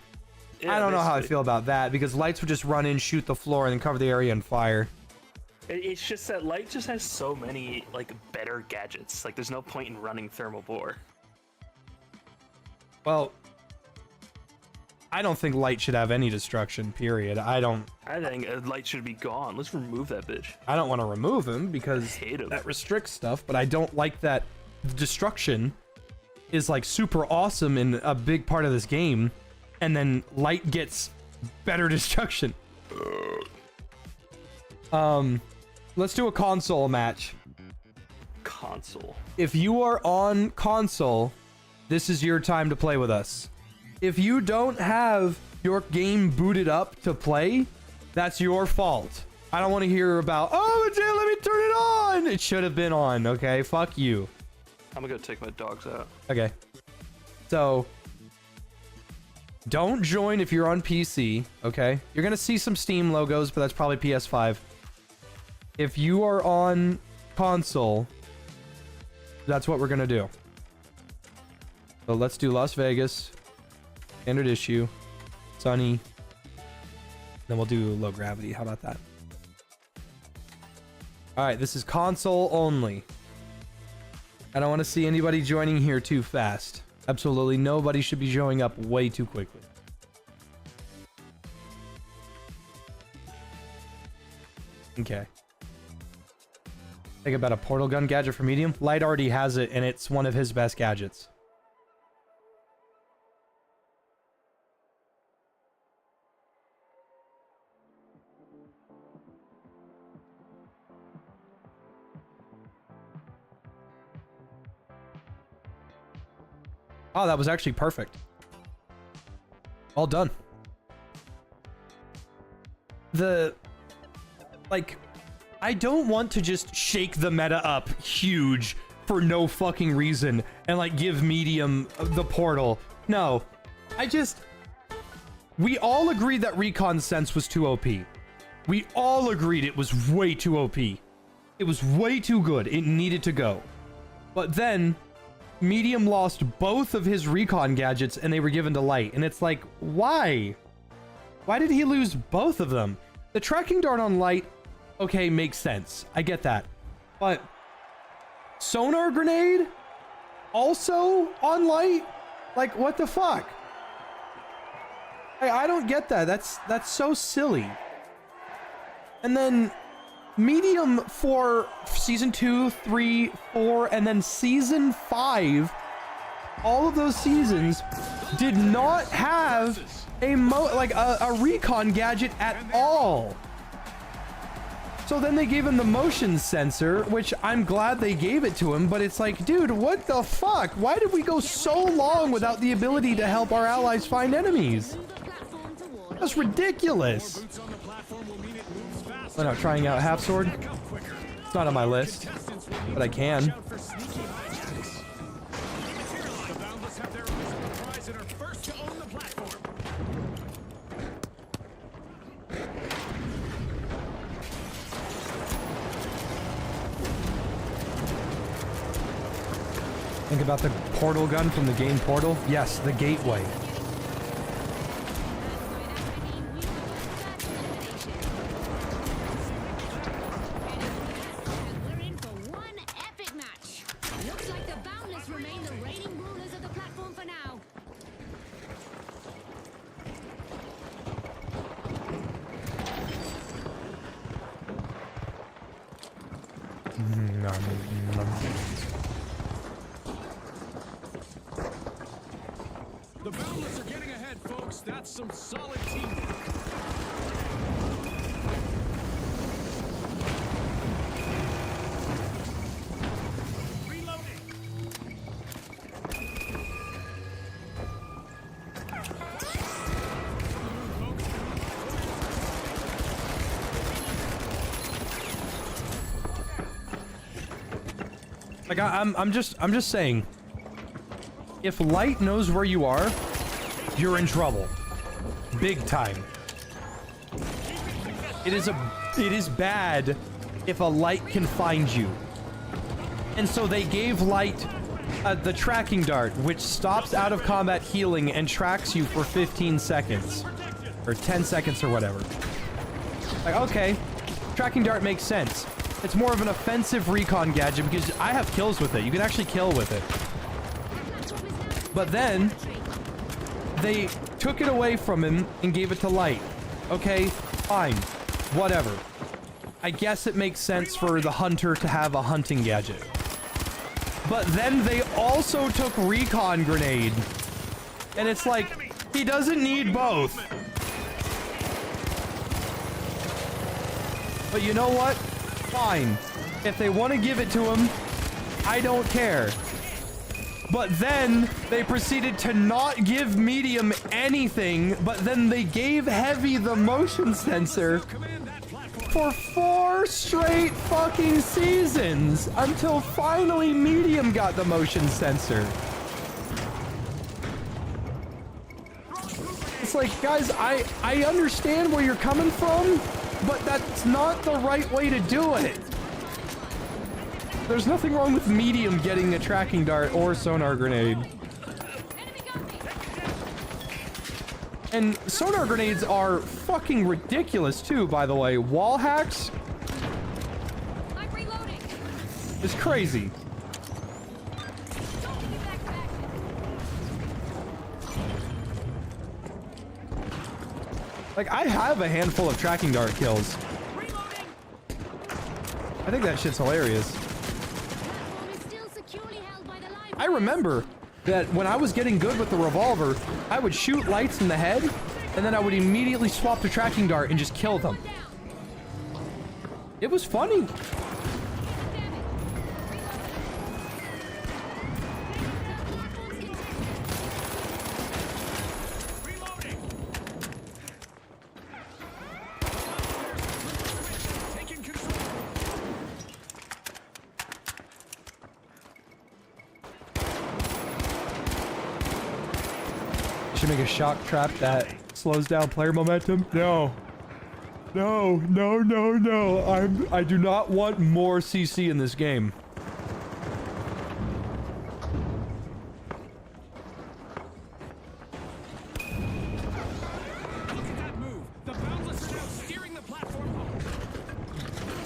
Yeah, I don't know how I feel about that because lights would just run in, shoot the floor, and then cover the area on fire. It's just that light just has so many like better gadgets. Like there's no point in running thermal bore. Well, I don't think light should have any destruction, period. I think light should be gone. Let's remove that bitch. I don't want to remove him because that restricts stuff, but I don't like that destruction is like super awesome in a big part of this game, and then light gets better destruction. Let's do a console match. Console. If you are on console, this is your time to play with us. If you don't have your game booted up to play, that's your fault. I don't want to hear about, oh, Jay, let me turn it on. It should have been on, okay? Fuck you. I'm gonna go take my dogs out. Okay. So, don't join if you're on PC, okay? You're gonna see some Steam logos, but that's probably PS5. If you are on console, that's what we're gonna do. So let's do Las Vegas, standard issue, sunny, then we'll do low gravity. How about that? All right, this is console only. I don't want to see anybody joining here too fast. Absolutely nobody should be showing up way too quickly. Okay. Think about a portal gun gadget for medium. Light already has it, and it's one of his best gadgets. Oh, that was actually perfect. All done. I don't want to just shake the meta up huge for no fucking reason and like give medium the portal. No, we all agreed that Recon Sense was too OP. We all agreed it was way too OP. It was way too good. It needed to go. But then medium lost both of his recon gadgets and they were given to light. And it's like, why? Why did he lose both of them? The tracking dart on light, okay, makes sense. I get that. But sonar grenade also on light? Like, what the fuck? I don't get that. That's so silly. And then medium for season 2, 3, 4, and then season 5, all of those seasons did not have a recon gadget at all. So then they gave him the motion sensor, which I'm glad they gave it to him, but it's like, dude, what the fuck? Why did we go so long without the ability to help our allies find enemies? That's ridiculous. Boots on the platform will mean it moves faster. I'm not trying out half sword. Back up quicker. It's not on my list, but I can. Watch out for sneaky hijacks. The Boundless have their eyes on the prize and are first to own the platform. Think about the portal gun from the game Portal. Yes, the gateway. We're in for one epic match. Looks like the Boundless remain the reigning rulers of the platform for now. The Boundless are getting ahead, folks. That's some solid teamwork. Reloading. Like I'm just saying, if light knows where you are, you're in trouble. Big time. It is bad if a light can find you. And so they gave light the tracking dart, which stops out of combat healing and tracks you for 15 seconds. Or 10 seconds or whatever. Like, okay, tracking dart makes sense. It's more of an offensive recon gadget because I have kills with it. You can actually kill with it. But then they took it away from him and gave it to light. Okay, fine, whatever. I guess it makes sense for the hunter to have a hunting gadget. But then they also took recon grenade. And it's like, he doesn't need both. But you know what? Fine. If they want to give it to him, I don't care. But then they proceeded to not give medium anything, but then they gave heavy the motion sensor for 4 straight fucking seasons until finally medium got the motion sensor. It's like, guys, I understand where you're coming from, but that's not the right way to do it. There's nothing wrong with medium getting a tracking dart or sonar grenade. And sonar grenades are fucking ridiculous too, by the way. Wall hacks I'm reloading. is crazy. Like, I have a handful of tracking dart kills. I think that shit's hilarious. Platform is still securely held by the live I remember that when I was getting good with the revolver, I would shoot lights in the head, and then I would immediately swap to tracking dart and just kill them. It was funny. Should make a shock trap that slows down player momentum. No. No, no, no, no. I do not want more CC in this game.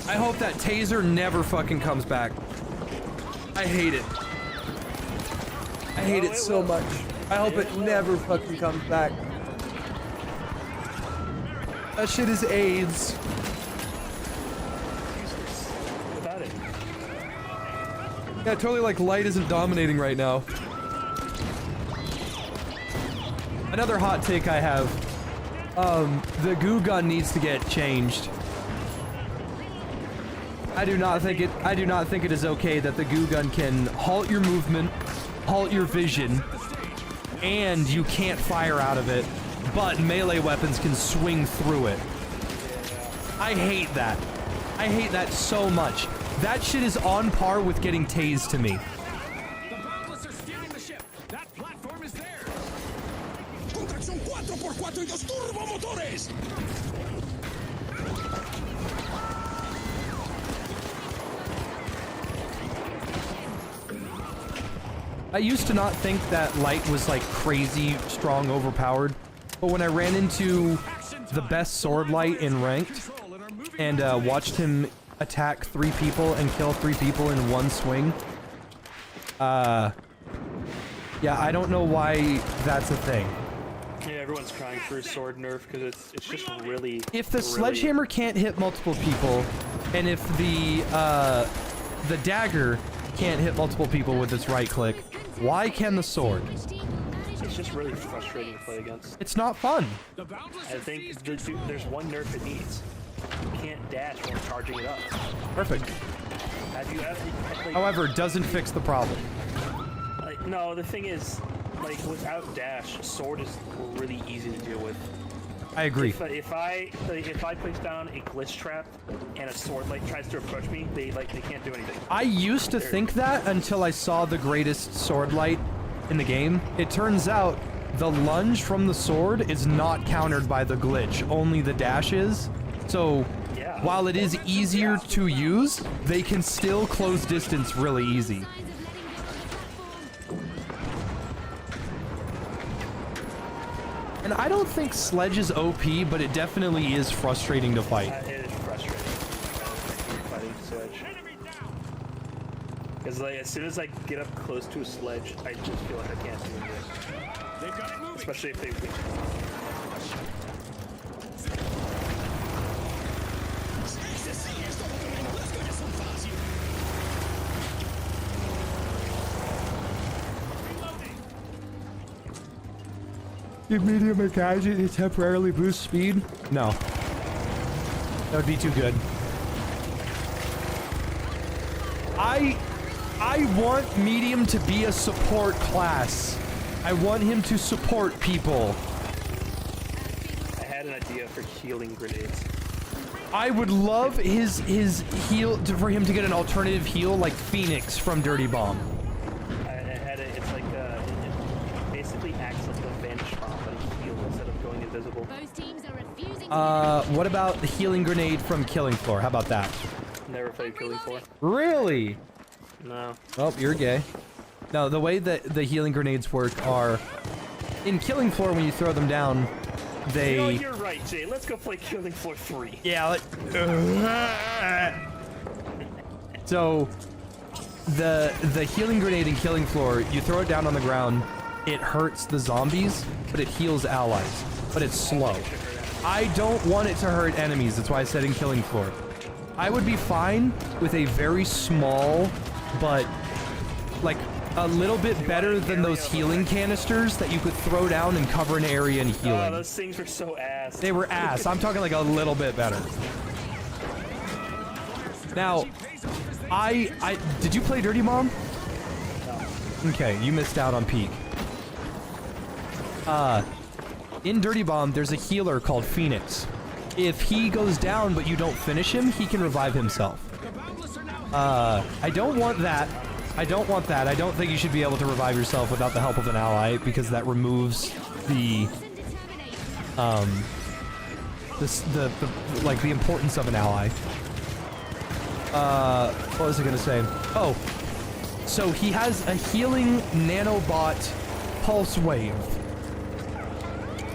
I hope that taser never fucking comes back. I hate it. I hate it so much. I hope it never fucking comes back. That shit is AIDS. Without it. Yeah, totally like light isn't dominating right now. Another hot take I have. The goo gun needs to get changed. I do not think it is okay that the goo gun can halt your movement, halt your vision, and you can't fire out of it, but melee weapons can swing through it. I hate that. I hate that so much. That shit is on par with getting tased to me. The Boundless are stealing the ship. That platform is theirs. Contracción 4x4 y 2 turbomotores. I used to not think that light was like crazy strong overpowered, but when I ran into the best sword light in ranked and watched him attack 3 people and kill 3 people in one swing, yeah, I don't know why that's a thing. Yeah, everyone's crying for a sword nerf because it's just really. If the sledgehammer can't hit multiple people, and if the dagger can't hit multiple people with its right click, why can the sword? It's just really frustrating to play against. It's not fun. I think there's one nerf it needs. You can't dash while charging it up. Perfect. Have you ever? Like, However, it doesn't fix the problem. like, no, the thing is, like without dash, sword is really easy to deal with. I agree. If I place down a glitch trap and a sword light tries to approach me, they can't do anything. I used to think that until I saw the greatest sword light in the game. It turns out the lunge from the sword is not countered by the glitch, only the dash is. So Yeah. while it is easier to use, they can still close distance really easy. And I don't think Sledge is OP, but it definitely is frustrating to fight. It is frustrating fighting Sledge. Because like, as soon as I get up close to a Sledge, I just feel like I can't do anything. They've got it moving. Especially if they win. Ese sí es todo terreno. Las calles son fácil. Give medium a gadget to temporarily boost speed? No. That would be too good. I want medium to be a support class. I want him to support people. I had an idea for healing grenades. I would love his heal for him to get an alternative heal like Phoenix from Dirty Bomb. I had it. It's like it basically acts like a vanish bomb, but a heal instead of going invisible. Both teams are refusing What about the healing grenade from Killing Floor? How about that? Never played Killing Floor. Really? No. Oh, you're gay. No, the way that the healing grenades work are in Killing Floor when you throw them down, they. You know, you're right, Jay. Let's go play Killing Floor 3. Yeah. So the healing grenade in Killing Floor, you throw it down on the ground, it hurts the zombies, but it heals allies. But it's slow. I don't want it to hurt enemies. That's why I said in Killing Floor. I would be fine with a very small, but like a little bit better than those healing canisters that you could throw down and cover an area in Oh, healing. those things were so ass. They were ass. I'm talking like a little bit better. Now, I did you play Dirty Mom? No. Okay, you missed out on Peak. In Dirty Bomb, there's a healer called Phoenix. If he goes down but you don't finish him, he can revive himself. I don't want that. I don't want that. I don't think you should be able to revive yourself without the help of an ally, because that removes the like the importance of an ally. What was I gonna say? Oh, so he has a healing nanobot pulse wave.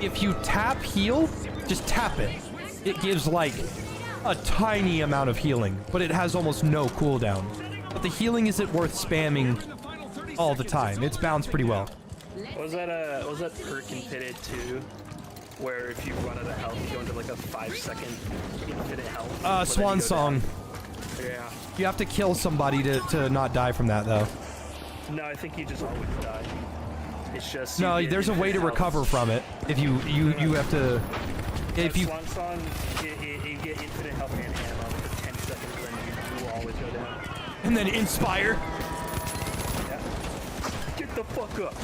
If you tap heal, just tap it. It gives like a tiny amount of healing, but it has almost no cooldown. But the healing isn't worth spamming all the time. It's bounced pretty well. Was that perk in Pitted 2? Where if you run out of health, you go into like a 5-second infinite health. but then Swan you go Song. down. Yeah. You have to kill somebody to not die from that, though. No, I think you just always die. It's just No, you get there's a way to infinite recover health. from it. If you have to. If you Swan Song, you get infinite health and ammo for 10 seconds, and then you do all And then inspire. Get the fuck up.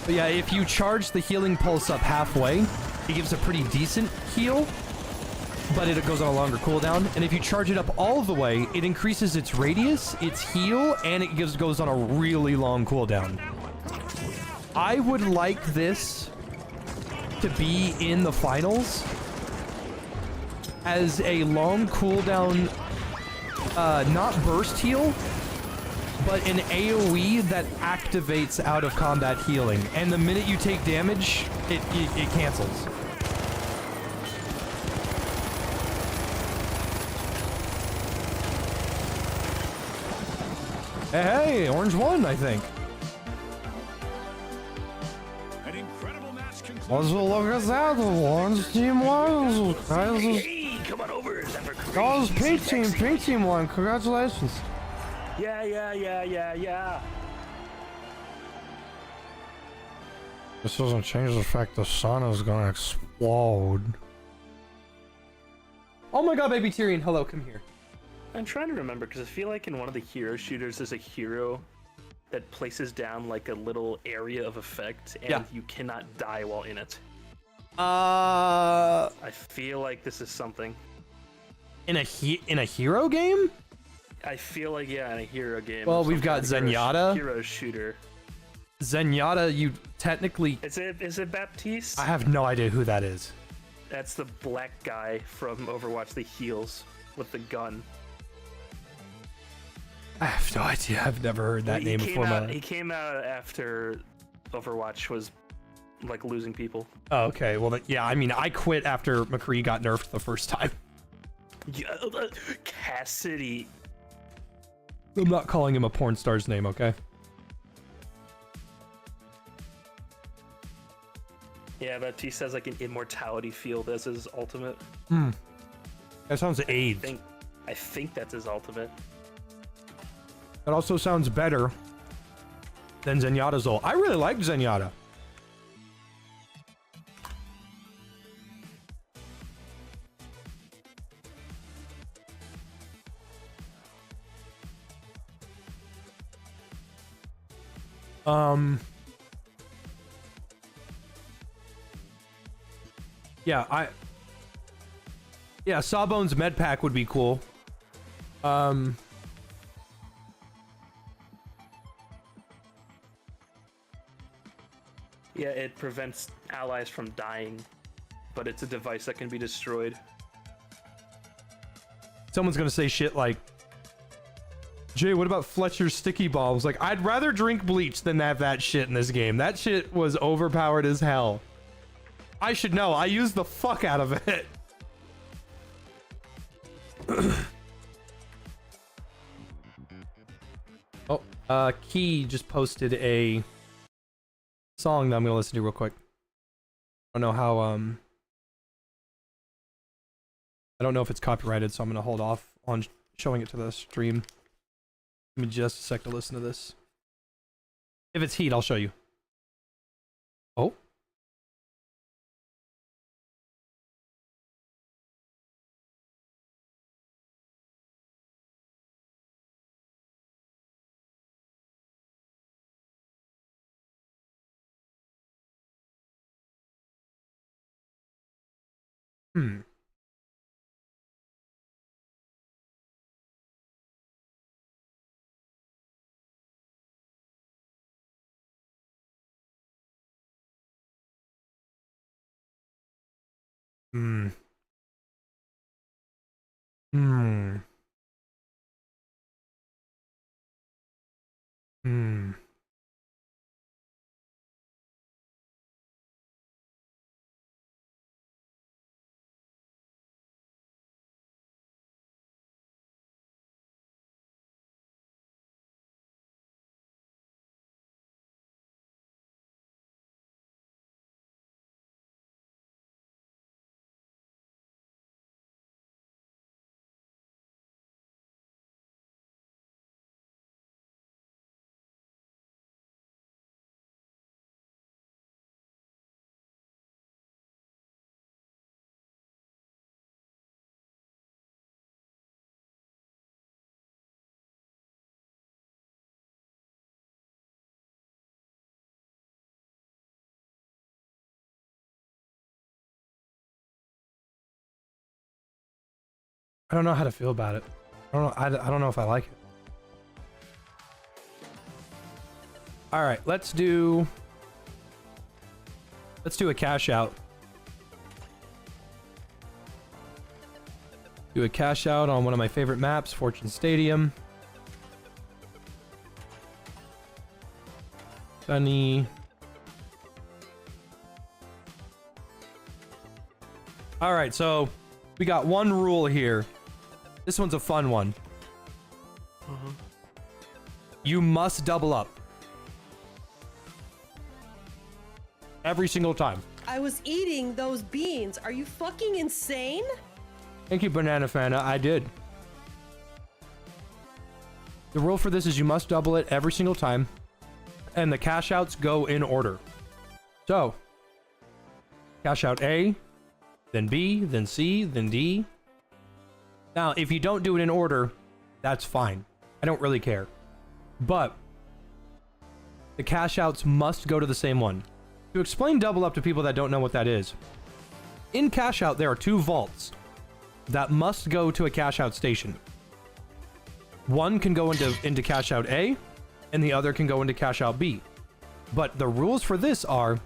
But yeah, if you charge the healing pulse up halfway, it gives a pretty decent heal, but it goes on a longer cooldown. And if you charge it up all the way, it increases its radius, its heal, and it goes on a really long cooldown. I would like this to be in the finals as a long cooldown, not burst heal, but an AoE that activates out of combat healing. And the minute you take damage, it cancels. Hey, orange won, I think. An incredible match concludes. Also, look at that, the orange team won. Hey, come on over. That was pink team won. Congratulations. Yeah. This doesn't change the fact the sun is gonna explode. Oh my god, baby Tyrion, hello, come here. I'm trying to remember because I feel like in one of the hero shooters there's a hero that places down like a little area of effect and you cannot die while in it. I feel like this is something. In a hero game? I feel like in a hero game. Well, we've got Zenyatta. Hero shooter. Zenyatta, you technically... Is it Baptiste? I have no idea who that is. That's the black guy from Overwatch, the heals with the gun. I have no idea. I've never heard that name before. He came out after Overwatch was like losing people. Oh, okay. Well, yeah. I mean, I quit after McCree got nerfed the first time. Yeah, Cassidy. I'm not calling him a porn star's name, okay? Yeah, Baptiste has like an immortality field as his ultimate. That sounds AIDS. I think that's his ultimate. That also sounds better than Zenyatta's ult. I really like Zenyatta. Yeah, Sawbones med pack would be cool. Yeah, it prevents allies from dying, but it's a device that can be destroyed. Someone's gonna say shit like, Jay, what about Fletcher's sticky bombs? Like, I'd rather drink bleach than have that shit in this game. That shit was overpowered as hell. I should know. I used the fuck out of it. Key just posted a song that I'm gonna listen to real quick. I don't know how, I don't know if it's copyrighted, so I'm gonna hold off on showing it to the stream. Give me just a sec to listen to this. If it's heat, I'll show you. Oh. Hmm. I don't know how to feel about it. I don't know if I like it. All right, let's do a cash out. Do a cash out on one of my favorite maps, Fortune Stadium. Sunny. All right, so we got one rule here. This one's a fun one. You must double up. Every single time. I was eating those beans. Are you fucking insane? Thank you, Banana Fana. I did. The rule for this is you must double it every single time. And the cash outs go in order. So, cash out A, then B, then C, then D. Now, if you don't do it in order, that's fine. I don't really care. But the cash outs must go to the same one. To explain double up to people that don't know what that is, in cash out there are two vaults that must go to a cash out station. One can go into cash out A, and the other can go into cash out B. But the rules for this are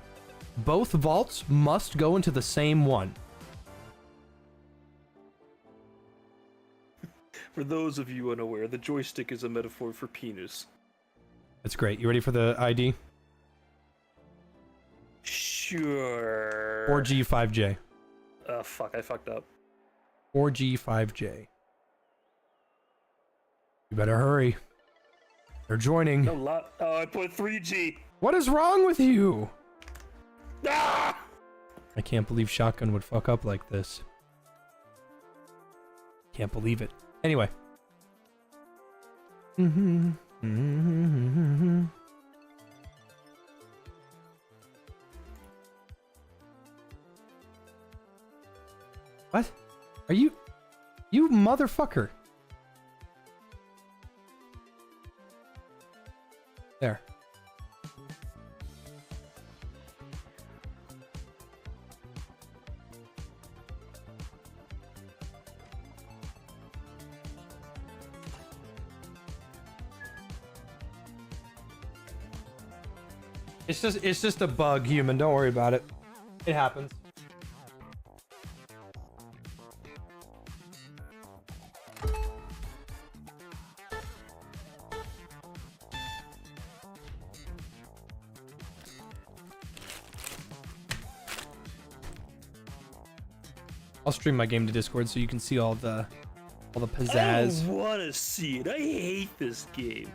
both vaults must go into the same one. For those of you unaware, the joystick is a metaphor for penis. That's great. You ready for the ID? Sure. 4G5J. Fuck, I fucked up. 4G5J. You better hurry. They're joining. No, I put 3G. What is wrong with you? Ah! I can't believe Shotgun would fuck up like this. Can't believe it. Anyway. What? Are you motherfucker? There. It's just a bug, human. Don't worry about it. It happens. I'll stream my game to Discord so you can see all the pizzazz. I don't want to see it. I hate this game.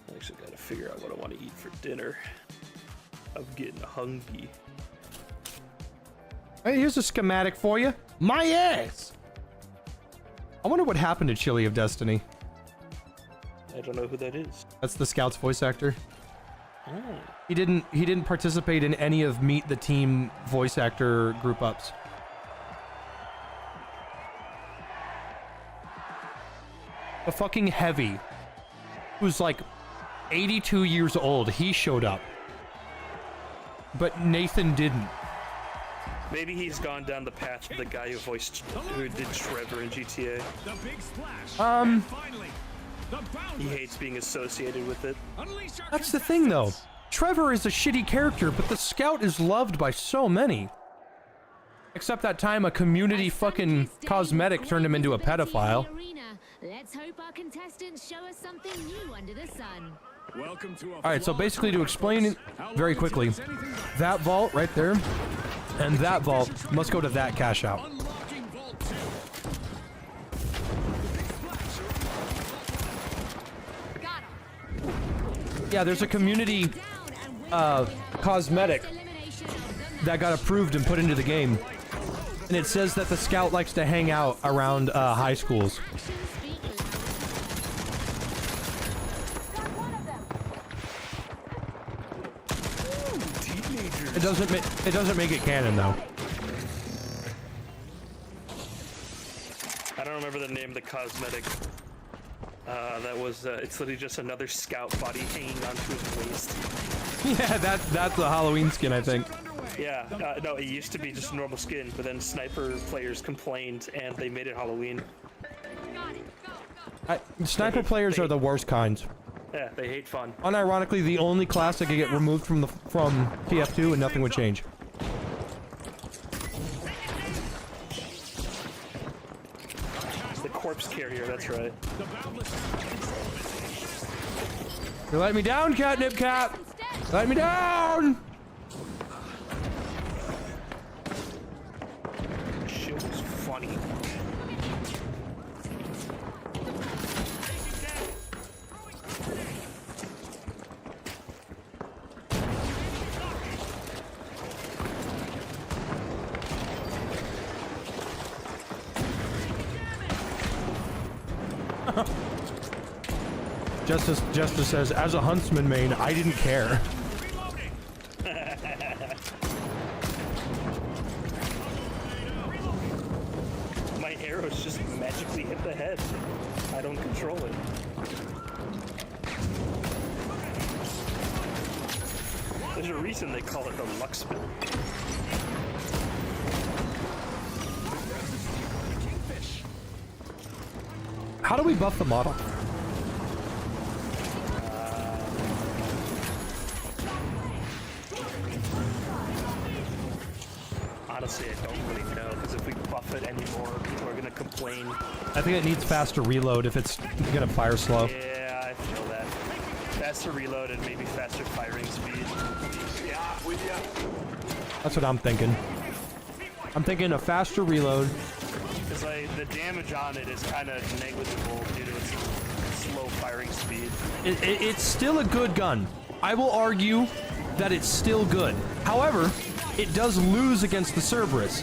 I actually gotta figure out what I want to eat for dinner. I'm getting hungry. Hey, here's a schematic for you. My ass! I wonder what happened to Chili of Destiny. I don't know who that is. That's the Scout's voice actor. Oh. He didn't participate in any of Meet the Team voice actor group ups. The fucking Heavy, who's like 82 years old, he showed up. But Nathan didn't. Maybe he's gone down the path of the guy who did Trevor in GTA. The big splash. And finally, the He boundless. hates being associated with it. Unleash our That's the thing, though. contestants. Trevor is a shitty character, but the Scout is loved by so many. Except that time a community fucking cosmetic turned him into a pedophile. Let's hope our contestants show us something new under the sun. Welcome to a Alright, so basically to explain it How long very until quickly, it's anything but that vault right there and that vault must go to that cash out. unlocking Vault 2. Got 'em. Yeah, there's a community Down and we have cosmetic elimination of the that got approved and put into the game. And it says that the Scout likes to hang out around high schools. actions speak louder. Teenager shooters. It doesn't make it canon though. I don't remember the name of the cosmetic. That was it's literally just another scout body hanging onto his waist. Yeah, that's a Halloween skin, I think. Yeah, no, it used to be just normal skin, but then sniper players complained and they made it Halloween. Sniper players are the worst kinds. Yeah, they hate fun. Unironically, the only class that could get removed from TF2 and nothing would change. The corpse carrier, that's right. You're letting me down, Catnip Cat! Let me down! Shit was funny. Justice says, as a huntsman main, I didn't care. My arrows just magically hit the head. I don't control it. There's a reason they call it the luck spin. How do we buff the model? Honestly, I don't really know, because if we buff it anymore, people are going to complain. I think it needs faster reload if it's gonna fire slow. Yeah, I feel that. Faster reload and maybe faster firing speed. Yeah, with ya. That's what I'm thinking. I'm thinking a faster reload. Because the damage on it is kind of negligible due to its slow firing speed. It's still a good gun. I will argue that it's still good. However, it does lose against the Cerberus.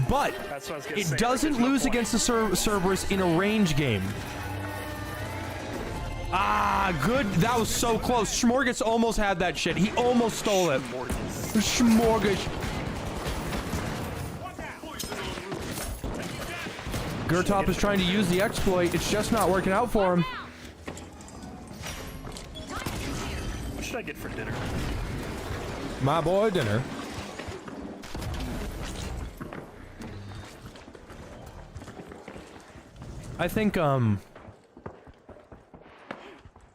But That's what I was gonna it say, doesn't there's no lose point. against the Cerberus in a range game. Ah, good. That was so close. Schmorgus almost had that shit. He almost stole it. Schmorgus. Gertop is trying to use the exploit. It's just not working out for him. What should I get for dinner? My boy, dinner. I think, I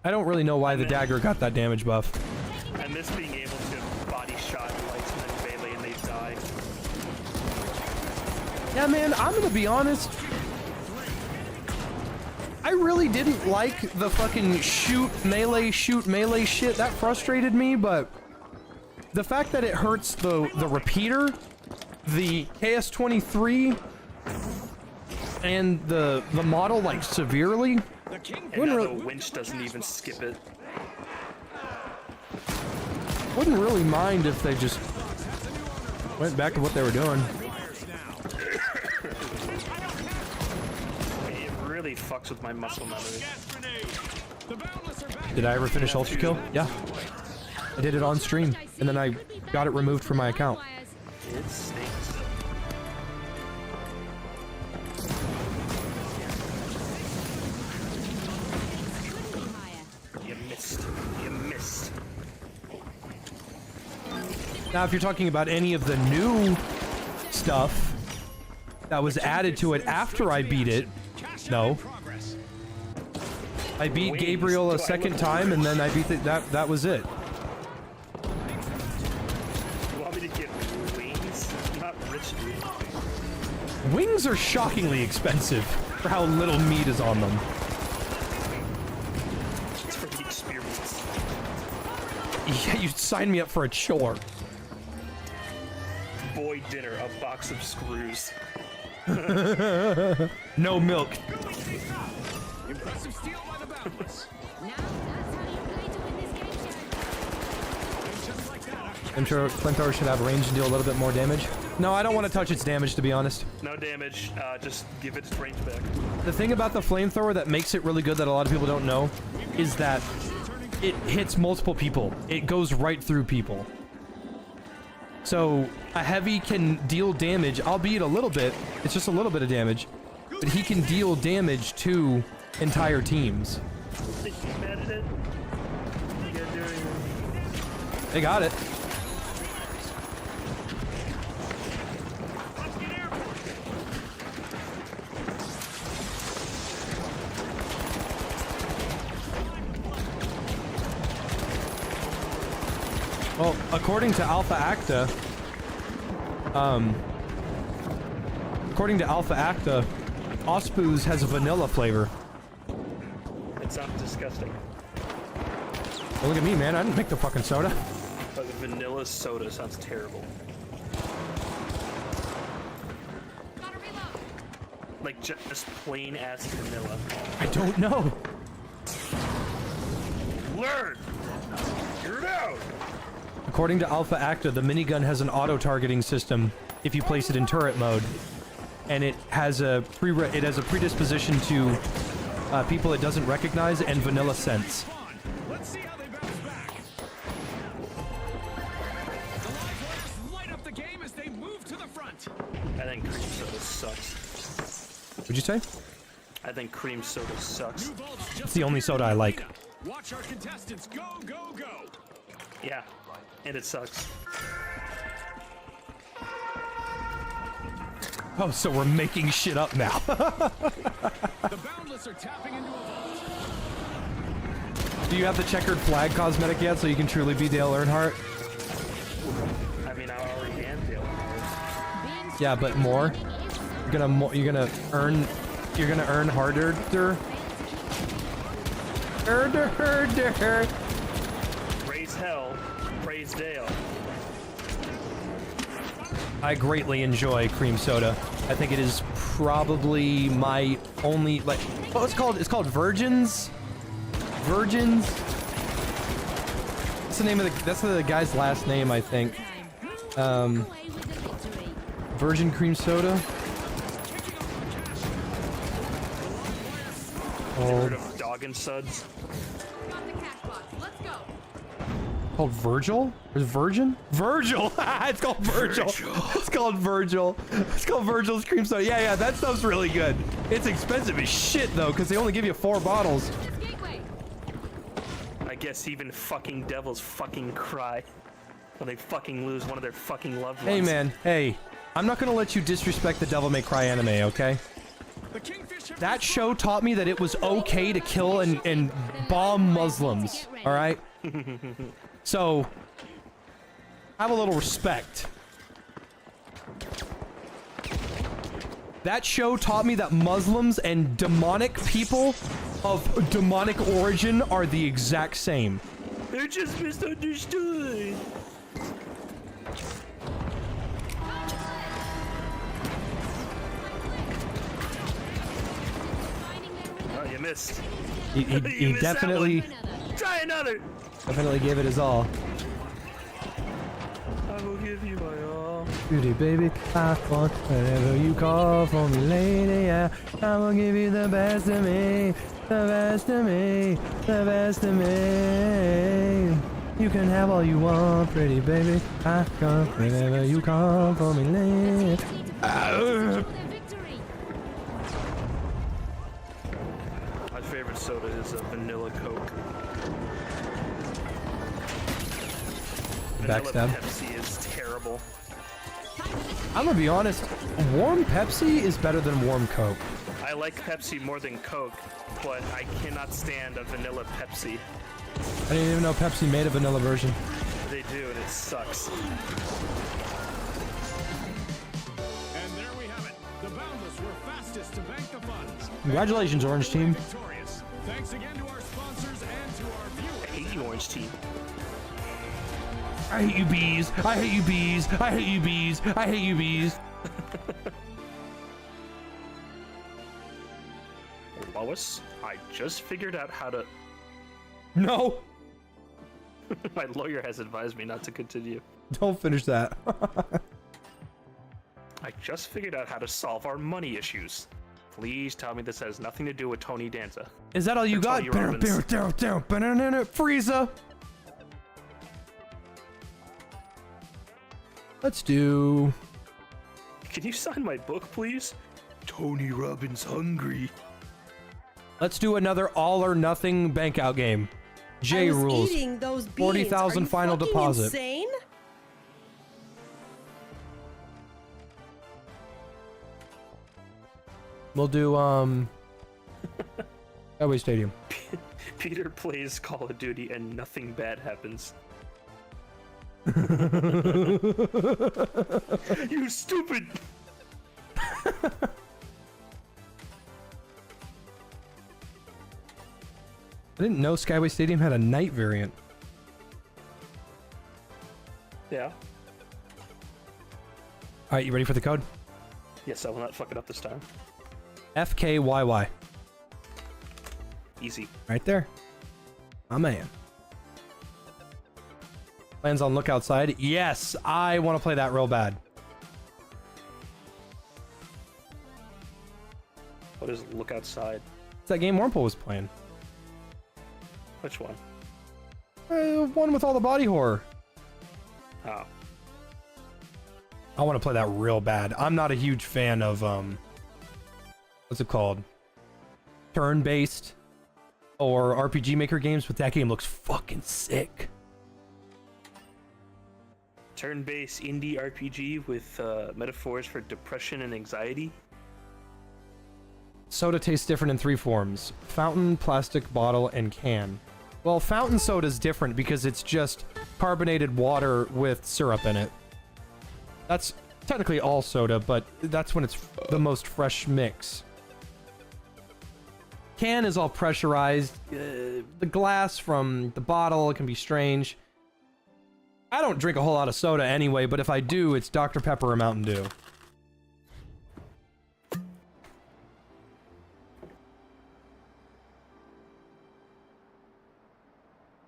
don't really know why the dagger got that damage buff. And this being able to body shot lightsmen and melee and they die. Yeah, man, I'm gonna be honest. I really didn't like the fucking shoot melee shit. That frustrated me, but the fact that it hurts the repeater, the KS-23, and the model like severely. And now the winch doesn't even skip it. Wouldn't really mind if they just went back to what they were doing. It really fucks with my muscle memory. Did I ever finish Ultra Kill? Yeah. I did it on stream, and then I got it removed from my account. It stinks. You missed. You missed. Now, if you're talking about any of the new stuff that was added to it after I beat it, no. I beat Gabriel a second time, and then I beat that was it. You want me to get wings? I'm not rich, dude. Wings are shockingly expensive for how little meat is on them. It's for the experience. Yeah, you signed me up for a chore. Boy dinner, a box of screws. No milk. Impressive steal by the Boundless. Now that's how you play to win this game show. Just like that. I'm sure Flamethrower should have range and deal a little bit more damage. No, I don't want to touch its damage, to be honest. No damage, just give it its range back. The thing about the Flamethrower that makes it really good that a lot of people don't know is that it hits multiple people. It goes right through people. So a heavy can deal damage, albeit a little bit. It's just a little bit of damage, but he can deal damage to entire teams. They got it. Well, according to Alpha Acta, Ospoos has a vanilla flavor. It sounds disgusting. Well, look at me, man. I didn't make the fucking soda. Like vanilla soda sounds terrible. Like just plain ass vanilla. I don't know. Learn! Figure it out! According to Alpha Acta, the minigun has an auto-targeting system if you place it in turret mode, and it has a predisposition to people it doesn't recognize and vanilla sense. Let's see how they bounce back. The live players light up the game as they move to the front. I think cream soda sucks. What'd you say? I think cream soda sucks. New vaults just It's the only soda I like. watch our contestants go, go, go. Yeah, and it sucks. Oh, so we're making shit up now. The Boundless are tapping into a vault. Do you have the checkered flag cosmetic yet, so you can truly be Dale Earnhardt? I mean, I already am Dale. Yeah, but more. You're gonna earn harder. Raise hell, praise Dale. I greatly enjoy cream soda. I think it is probably my only, like, oh, it's called Virgins. Virgins. That's the name of that's the guy's last name, I think. Virgin cream soda. Heard of dog and suds? Called Virgil? Or Virgin? Virgil! It's called Virgil. It's called Virgil. It's called Virgil's cream soda. Yeah, that stuff's really good. It's expensive as shit though, because they only give you 4 bottles. I guess even fucking devils fucking cry when they fucking lose one of their fucking loved ones. Hey man, hey. I'm not gonna let you disrespect the Devil May Cry anime, okay? That show taught me that it was okay to kill and bomb Muslims, alright? So, have a little respect. That show taught me that Muslims and demonic people of demonic origin are the exact same. They're just misunderstood. Oh, you missed. He You missed that definitely, one. Try another. definitely gave it his all. I will give you my all. Beauty baby, I want whatever you call for me, lady. Yeah, I will give you the best of me, the best of me, the best of me. You can have all you want, pretty baby. I come whenever you call for me, lady. My favorite soda is a vanilla Coke. Vanilla Backstab. Pepsi is terrible. I'm gonna be honest, warm Pepsi is better than warm Coke. I like Pepsi more than Coke, but I cannot stand a vanilla Pepsi. I didn't even know Pepsi made a vanilla version. They do, and it sucks. And there we have it. The Boundless were fastest to bank the funds. Congratulations, Orange Team. Victorious. Thanks again to our sponsors and to our viewers. I hate you, Orange Team. I hate you, bees. I hate you, bees. I hate you, bees. I hate you, bees. Lois, I just figured out how to... No, My lawyer has advised me not to continue. don't finish that. I just figured out how to solve our money issues. Please tell me this has nothing to do with Tony Danza. Is that all you got? Tony Robbins. Frieza. Let's do... Can you sign my book, please? Tony Robbins hungry. Let's do another all or nothing bank out game. J I was rules. eating those beans. 40,000 Are you final fucking deposit. Insane? We'll do Cowboy Stadium. Peter plays Call of Duty and nothing bad happens. You stupid! I didn't know Skyway Stadium had a night variant. Yeah. Alright, you ready for the code? Yes, I will not fuck it up this time. FKYY. Easy. Right there. My man. Plans on look outside. Yes, I want to play that real bad. What is Look Outside? It's that game Wormhole was playing. Which one? One with all the body horror. Oh. I want to play that real bad. I'm not a huge fan of, what's it called? Turn-based or RPG Maker games, but that game looks fucking sick. Turn-based indie RPG with metaphors for depression and anxiety. Soda tastes different in 3 forms: fountain, plastic, bottle, and can. Well, fountain soda is different because it's just carbonated water with syrup in it. That's technically all soda, but that's when it's the most fresh mix. Can is all pressurized. The glass from the bottle can be strange. I don't drink a whole lot of soda anyway, but if I do, it's Dr. Pepper or Mountain Dew.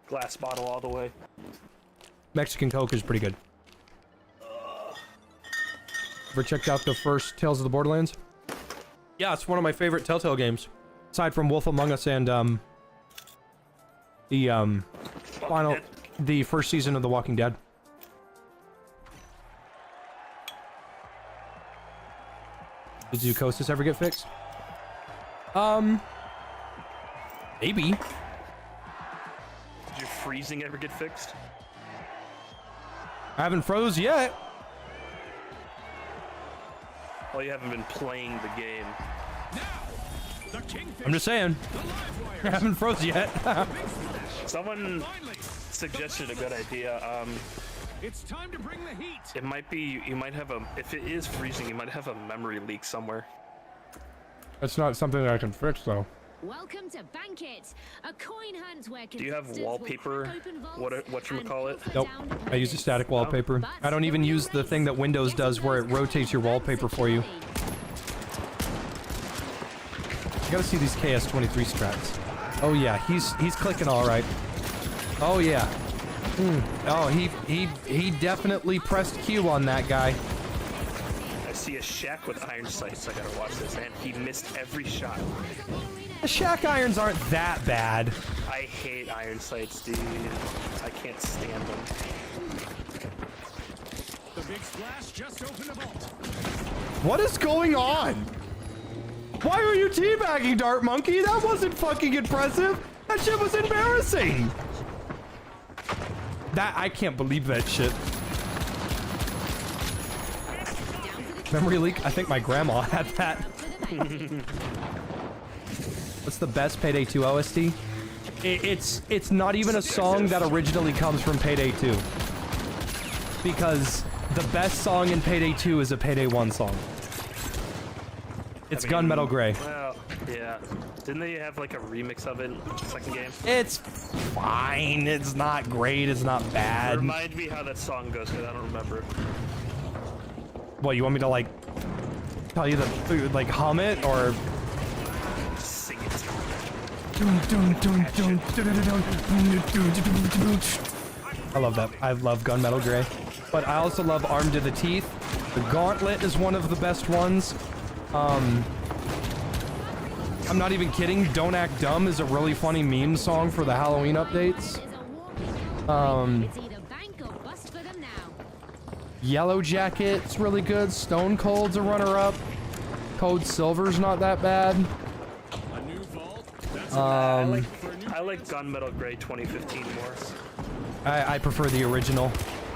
Glass bottle all the way. Mexican Coke is pretty good. Ever checked out the first Tales of the Borderlands? Yeah, it's one of my favorite Telltale games. Aside from Wolf Among Us and the first season of The Walking Dead. Did Zucosis ever get fixed? Maybe. Did your freezing ever get fixed? I haven't froze yet. Well, you haven't been playing the game. The Kingfish, I'm just saying. the live wires, I haven't froze yet. Someone finally, suggested a good idea. it's time to bring the heat. It might be, you might have a, if it is freezing, you might have a memory leak somewhere. That's not something that I can fix, though. Welcome to Bank It, a coin hunt where Do you have contestants will wallpaper? crack open vaults Whatchamacallit? and Nope. filter down I use a static wallpaper. I don't even use the thing that Windows does where it rotates your wallpaper for you. You gotta see these KS23 strats. Oh yeah, he's clicking all right. Oh yeah. Oh, he definitely pressed Q on that guy. I see a shack with iron sights. I gotta watch this, and he missed every shot. The shack irons aren't that bad. I hate iron sights, dude. I can't stand them. The big splash just opened a vault. What is going on? Why are you teabagging, Dart Monkey? That wasn't fucking impressive. That shit was embarrassing. I can't believe that shit. Memory leak? I think my grandma had that. What's the best Payday 2 OST? It's not even a song that originally comes from Payday 2. Because the best song in Payday 2 is a Payday 1 song. It's Gunmetal Grey. Well, yeah. Didn't they have like a remix of it in the second game? It's fine. It's not great. It's not bad. Remind me how that song goes, because I don't remember. What, you want me to like tell you the like hum it or Sing it. I love that. I love Gunmetal Grey. But I also love Armed to the Teeth. The Gauntlet is one of the best ones. I'm not even kidding. Don't Act Dumb is a really funny meme song for the Halloween updates. It's either bank or bust for them now. Yellow Jacket's really good. Stone Cold's a runner-up. Code Silver's not that bad. A new vault. That's I like Gunmetal Gray 2015 more. I prefer the original.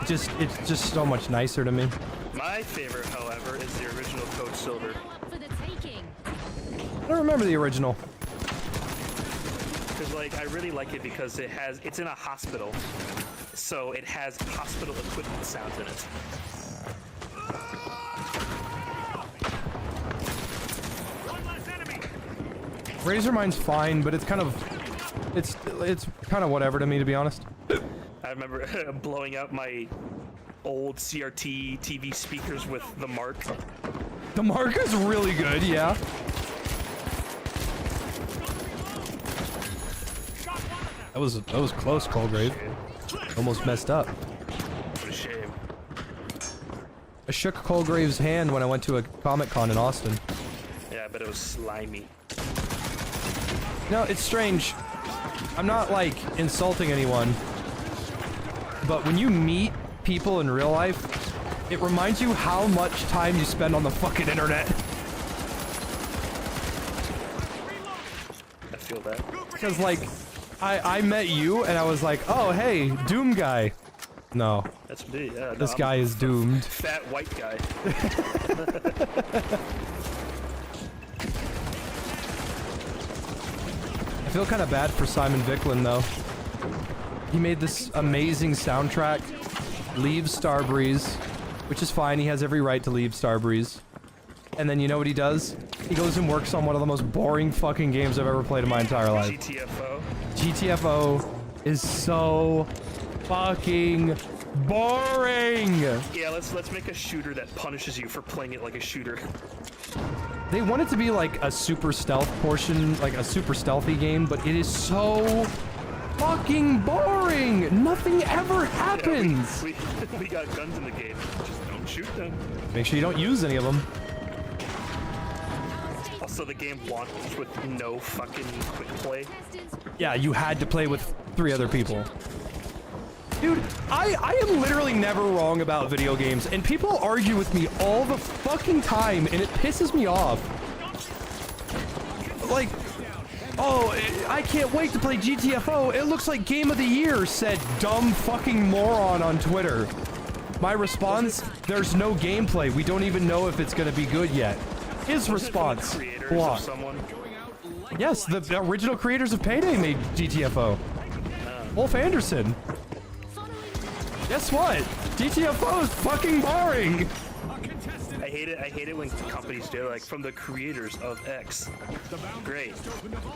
It's just so much nicer to me. My favorite, however, is the original Code Silver. Up for the taking. I don't remember the original. Because like I really like it because it's in a hospital, so it has hospital equipment sounds in it. Razormine's fine, but it's kind of whatever to me, to be honest. I remember blowing out my old CRT TV speakers with the Mark. The Mark is really good, yeah. That was close, Colgrave. Almost messed up. What a shame. I shook Colgrave's hand when I went to a Comic-Con in Austin. Yeah, but it was slimy. No, it's strange. I'm not, like, insulting anyone. But when you meet people in real life, it reminds you how much time you spend on the fucking internet. I feel that. Because, like, I met you, and I was like, oh, hey, Doom guy. No. That's me, yeah. This guy is doomed. Fat white guy. I feel kind of bad for Simon Vicklin, though. He made this amazing soundtrack, Leave Starbreeze, which is fine. He has every right to leave Starbreeze. And then you know what he does? He goes and works on one of the most boring fucking games I've ever played in my entire life. GTFO. GTFO is so fucking boring. Yeah, let's make a shooter that punishes you for playing it like a shooter. They want it to be like a super stealth portion, like a super stealthy game, but it is so fucking boring. Nothing ever happens. Yeah, we got guns in the game. Just don't shoot them. Make sure you don't use any of them. Also, the game launched with no fucking quick play. Yeah, you had to play with 3 other people. Dude, I am literally never wrong about video games, and people argue with me all the fucking time, and it pisses me off. Like, oh, I can't wait to play GTFO. It looks like Game of the Year, said dumb fucking moron on Twitter. My response, there's no gameplay. We don't even know if it's gonna be good yet. His response, block. Yes, the original creators of Payday made GTFO. Wolf Anderson. Guess what? GTFO is fucking boring. I hate it when companies do like from the creators of X. Great.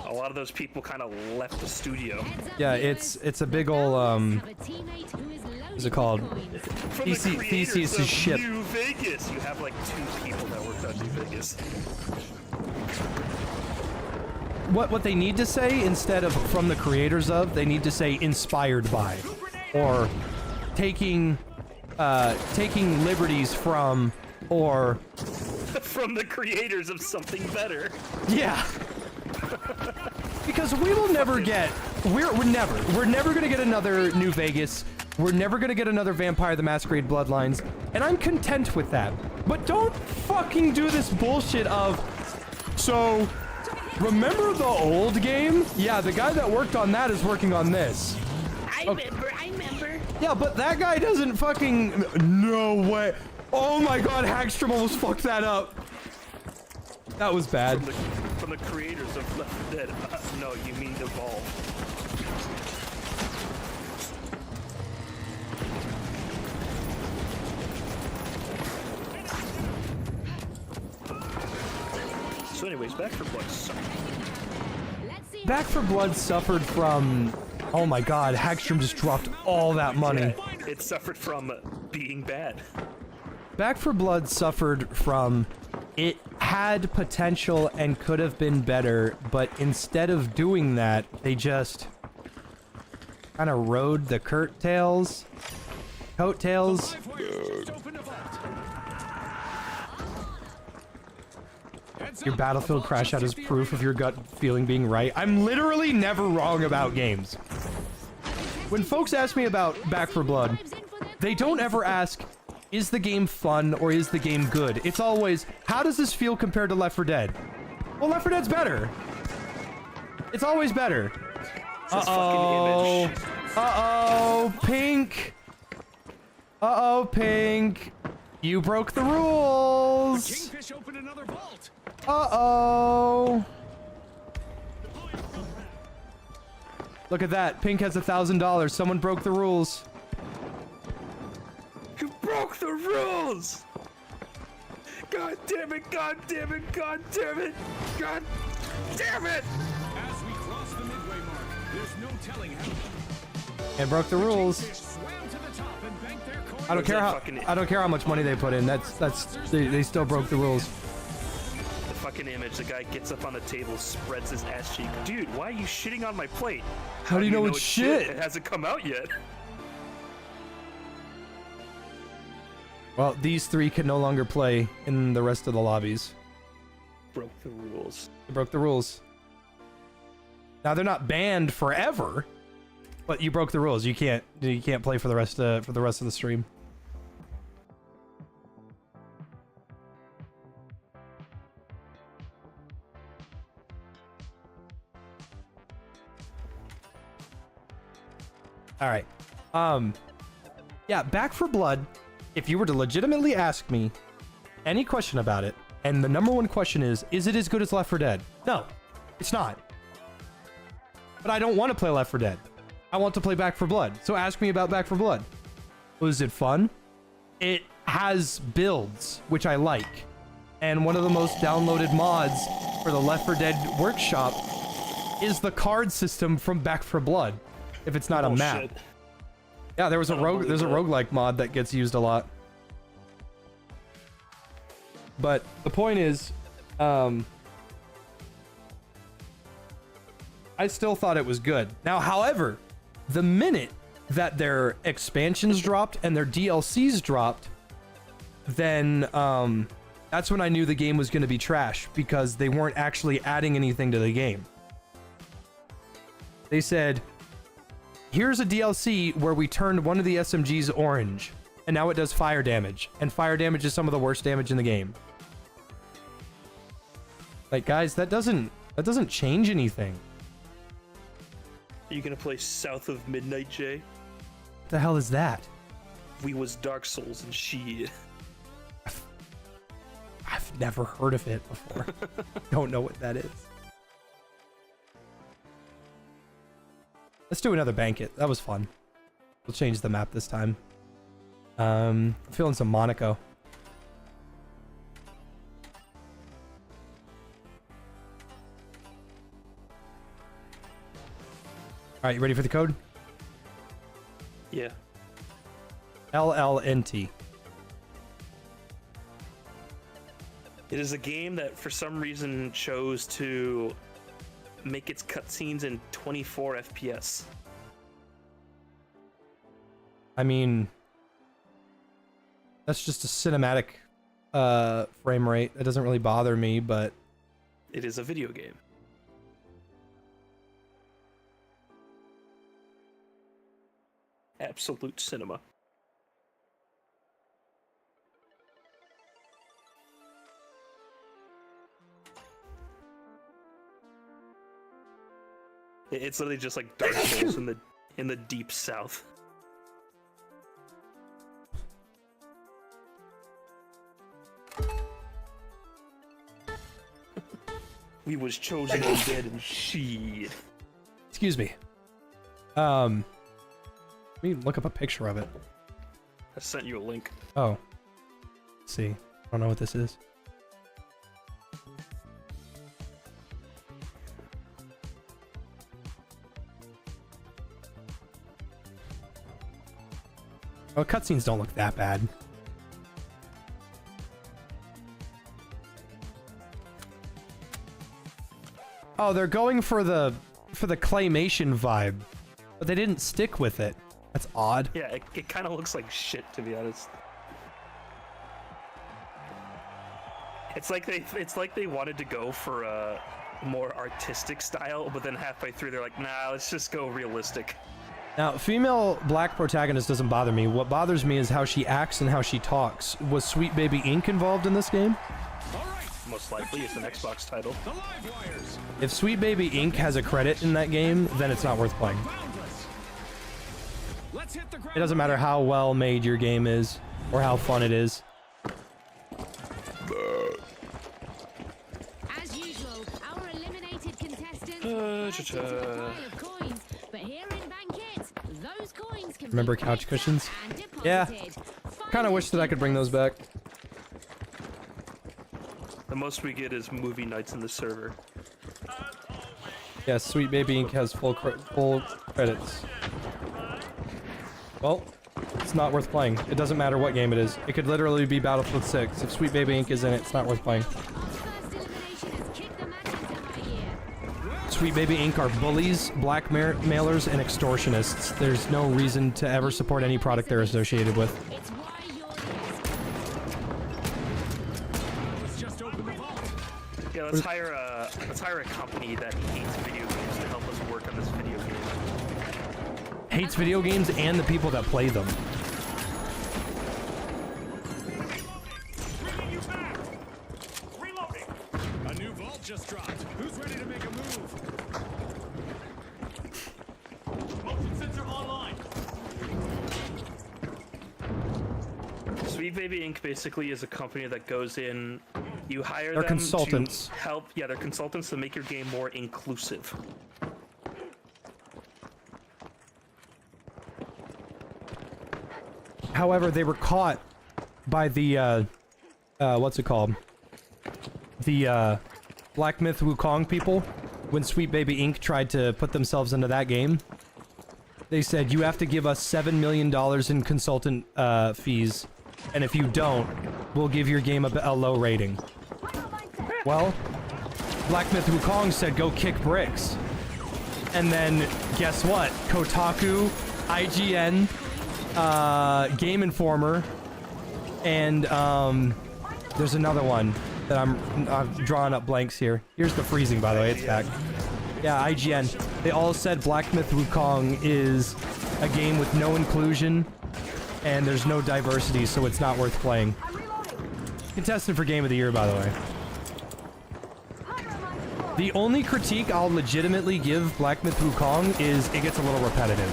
A lot of those people kind of left the studio. Yeah, it's a big ol' what's it called? From the creators Theseus' of ship. New Vegas. You have like 2 people that worked on New Vegas. What they need to say instead of from the creators of, they need to say inspired by, or taking liberties from, or From the creators of something better. yeah. Because we will never get, we're never gonna get another New Vegas. We're never gonna get another Vampire the Masquerade Bloodlines, and I'm content with that. But don't fucking do this bullshit of, so, remember the old game? Yeah, the guy that worked on that is working on this. I remember. Yeah, but that guy doesn't fucking, no way. Oh my god, Hagstrom almost fucked that up. That was bad. From the creators of Left 4 Dead. No, you mean Evolve. So anyways, Back 4 Blood sucked. Back 4 Blood suffered from, oh my god, Hagstrom just dropped all that money. Yeah, it suffered from being bad. Back 4 Blood suffered from, it had potential and could have been better, but instead of doing that, they just kind of rode the coattails. Your Battlefield crash out is proof of your gut feeling being right. I'm literally never wrong about games. When folks ask me about Back 4 Blood, they don't ever ask, is the game fun or is the game good? It's always, how does this feel compared to Left 4 Dead? Well, Left 4 Dead's better. It's always better. Uh-oh. Uh-oh, Pink. Uh-oh, Pink. You broke the rules. Kingfish opened another vault. Uh-oh. Look at that. Pink has $1,000. Someone broke the rules. You broke the rules! God damn it, god damn it, god damn it, god damn it! As we cross the midway mark, there's no telling how. And broke the rules. Kingfish swam to the top and banked their coin. I don't care how much money they put in. They still broke the rules. The fucking image, the guy gets up on the table, spreads his ass cheek. Dude, why are you shitting on my plate? How do you know it's shit? It hasn't come out yet. Well, these three can no longer play in the rest of the lobbies. Broke the rules. They broke the rules. Now they're not banned forever, but you broke the rules. You can't play for the rest of the stream. All right. Yeah, Back 4 Blood. If you were to legitimately ask me any question about it, and the number one question is it as good as Left 4 Dead? No, it's not. But I don't want to play Left 4 Dead. I want to play Back 4 Blood. So ask me about Back 4 Blood. Was it fun? It has builds, which I like. And one of the most downloaded mods for the Left 4 Dead workshop is the card system from Back 4 Blood. If it's not a map. Shit. Yeah, there's a roguelike mod that gets used a lot. But the point is, I still thought it was good. Now, however, the minute that their expansions dropped and their DLCs dropped, then that's when I knew the game was going to be trash, because they weren't actually adding anything to the game. They said, here's a DLC where we turned one of the SMGs orange, and now it does fire damage, and fire damage is some of the worst damage in the game. Like, guys, that doesn't change anything. Are you gonna play South of Midnight, Jay? What the hell is that? We was Dark Souls and shit. I've never heard of it before. Don't know what that is. Let's do another banquet. That was fun. We'll change the map this time. I'm feeling some Monaco. All right, you ready for the code? Yeah. LLNT. It is a game that for some reason chose to make its cutscenes in 24 FPS. I mean, that's just a cinematic frame rate. That doesn't really bother me, but It is a video game. Absolute cinema. It's literally just like Dark Souls in the deep south. We was chosen undead and shit. excuse me. Let me look up a picture of it. I sent you a link. Oh. Let's see. I don't know what this is. Oh, cutscenes don't look that bad. Oh, they're going for the claymation vibe, but they didn't stick with it. That's odd. Yeah, it kind of looks like shit, to be honest. It's like they wanted to go for a more artistic style, but then halfway through they're like, nah, let's just go realistic. Now, female black protagonist doesn't bother me. What bothers me is how she acts and how she talks. Was Sweet Baby Inc. involved in this game? Most likely, it's an Xbox title. If Sweet Baby Inc. has a credit in that game, then it's not worth playing. It doesn't matter how well made your game is or how fun it is. As usual, our eliminated contestants have a pile of coins, but here in Banquet, those coins can Remember be couch picked cushions? up and deposited. Yeah. Kind of wish that I could bring those back. The most we get is movie nights in the server. Yes, Sweet Baby Inc. has full credits. Well, it's not worth playing. It doesn't matter what game it is. It could literally be Battlefield 6. If Sweet Baby Inc. is in it, it's not worth playing. Our first elimination has kicked the match into high gear. Sweet Baby Inc. are bullies, blackmailers, and extortionists. There's no reason to ever support any product they're associated with. It's why you're the Yeah, let's hire a company that hates video games to help us work on this video game. Hates video games and the people that play them. Reloading. A new vault just dropped. Who's ready to make a move? Motion sensor online. Sweet Baby Inc. basically is a company that goes in. You hire They're them consultants. to help. Yeah, they're consultants to make your game more inclusive. However, they were caught by the, what's it called? The, Black Myth Wukong people. When Sweet Baby Inc. tried to put themselves into that game. They said, you have to give us $7 million in consultant, fees. And if you don't, we'll give your game a low rating. Well, Black Myth Wukong said, go kick bricks. And then, guess what? Kotaku, IGN, Game Informer, and there's another one that I'm drawing up blanks here. Here's the freezing, by the way. It's back. Yeah, IGN. They all said Black Myth Wukong is a game with no inclusion and there's no diversity, so it's not worth playing. Contested for Game of the Year, by the way. The only critique I'll legitimately give Black Myth Wukong is it gets a little repetitive.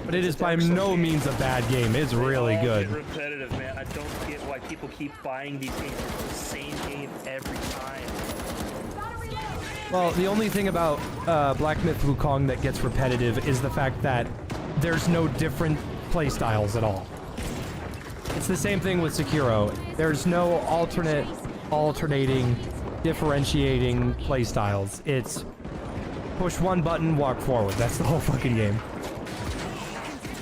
But it is by no means a bad game. It's really good. Get repetitive, man. I don't get why people keep buying these games. It's the same game every time. Well, the only thing about Black Myth Wukong that gets repetitive is the fact that there's no different playstyles at all. It's the same thing with Sekiro. There's no alternating, differentiating playstyles. It's push one button, walk forward. That's the whole fucking game.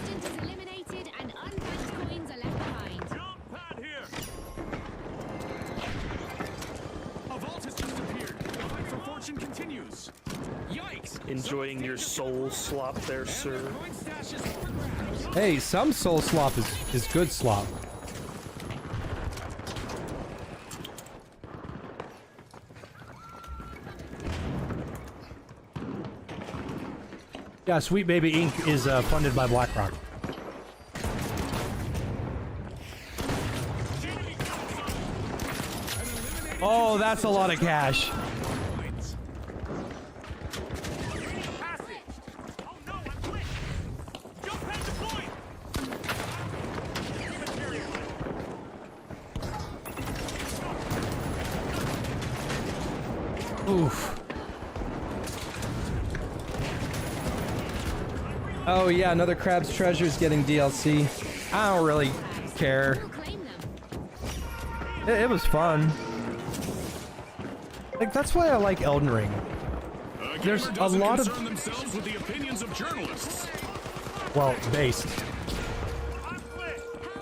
contestant is eliminated and unbanked coins are left behind. Jump pad here. A vault has just appeared. The fight for fortune continues. Yikes! Enjoying your soul slop there, sir. Coin stash is for grabs. Hey, some soul slop is good slop. Yeah, Sweet Baby Inc. is funded by BlackRock. Oh, that's a lot of cash. Pass it. Oh no, I'm quick. Jump pad deployed. Oof. Oh yeah, another Crab's Treasure's getting DLC. I don't really care. We'll claim them. It was fun. Like, that's why I like Elden Ring. There's a lot of... themselves with the opinions of journalists. Well, based.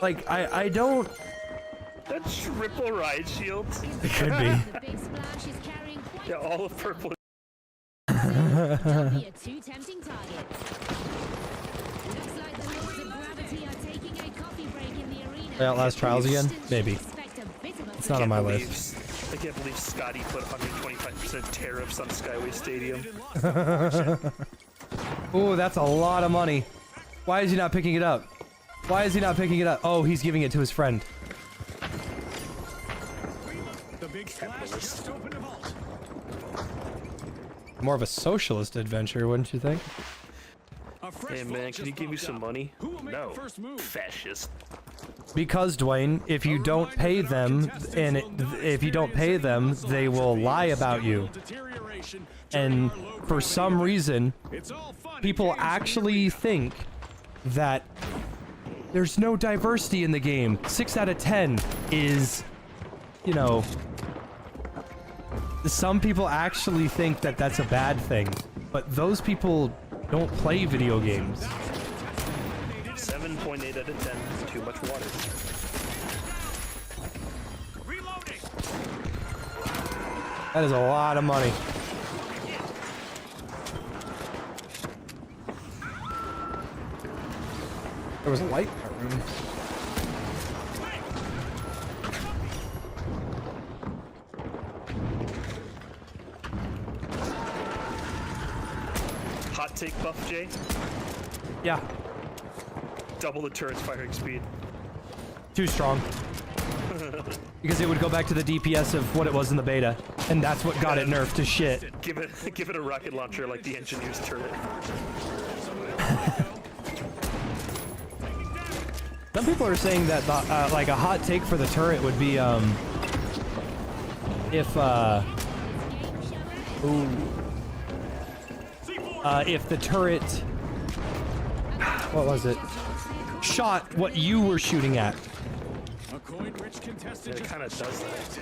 Like, I don't... That triple riot shield. It could be. The big splash is carrying quite Yeah, all of purple. Don't be a too tempting target. Looks like the laws of gravity are taking a coffee break in the arena. Outlast Trials again? Maybe. Expect a bit of a It's not on my list. I can't believe Scotty put 125% tariffs on Skyway Stadium. Oh, that's a lot of money. Why is he not picking it up? Why is he not picking it up? Oh, he's giving it to his friend. The big splash just opened a vault. More of a socialist adventure, wouldn't you think? A fresh Hey vault man, can just you give me popped some up. money? Who will make No. the first move? Fascist. Because, Dwayne, if you don't pay them, and if you don't pay them, they will lie about you. And for some reason, people actually think that there's no diversity in the game. 6 out of 10 is, you know... Some people actually think that that's a bad thing, but those people don't play video games. 7.8 out of 10. Too much water. Reloading. That is a lot of money. There was a light in that room. Hot take buff, Jay. Yeah, Double the turret's firing speed. too strong. Because it would go back to the DPS of what it was in the beta, and that's what got it nerfed to shit. Give it a rocket launcher like the engineer's turret. Some people are saying that like a hot take for the turret would be if the turret, what was it, shot what you were shooting at. A coin-rich contestant It just kind of does that.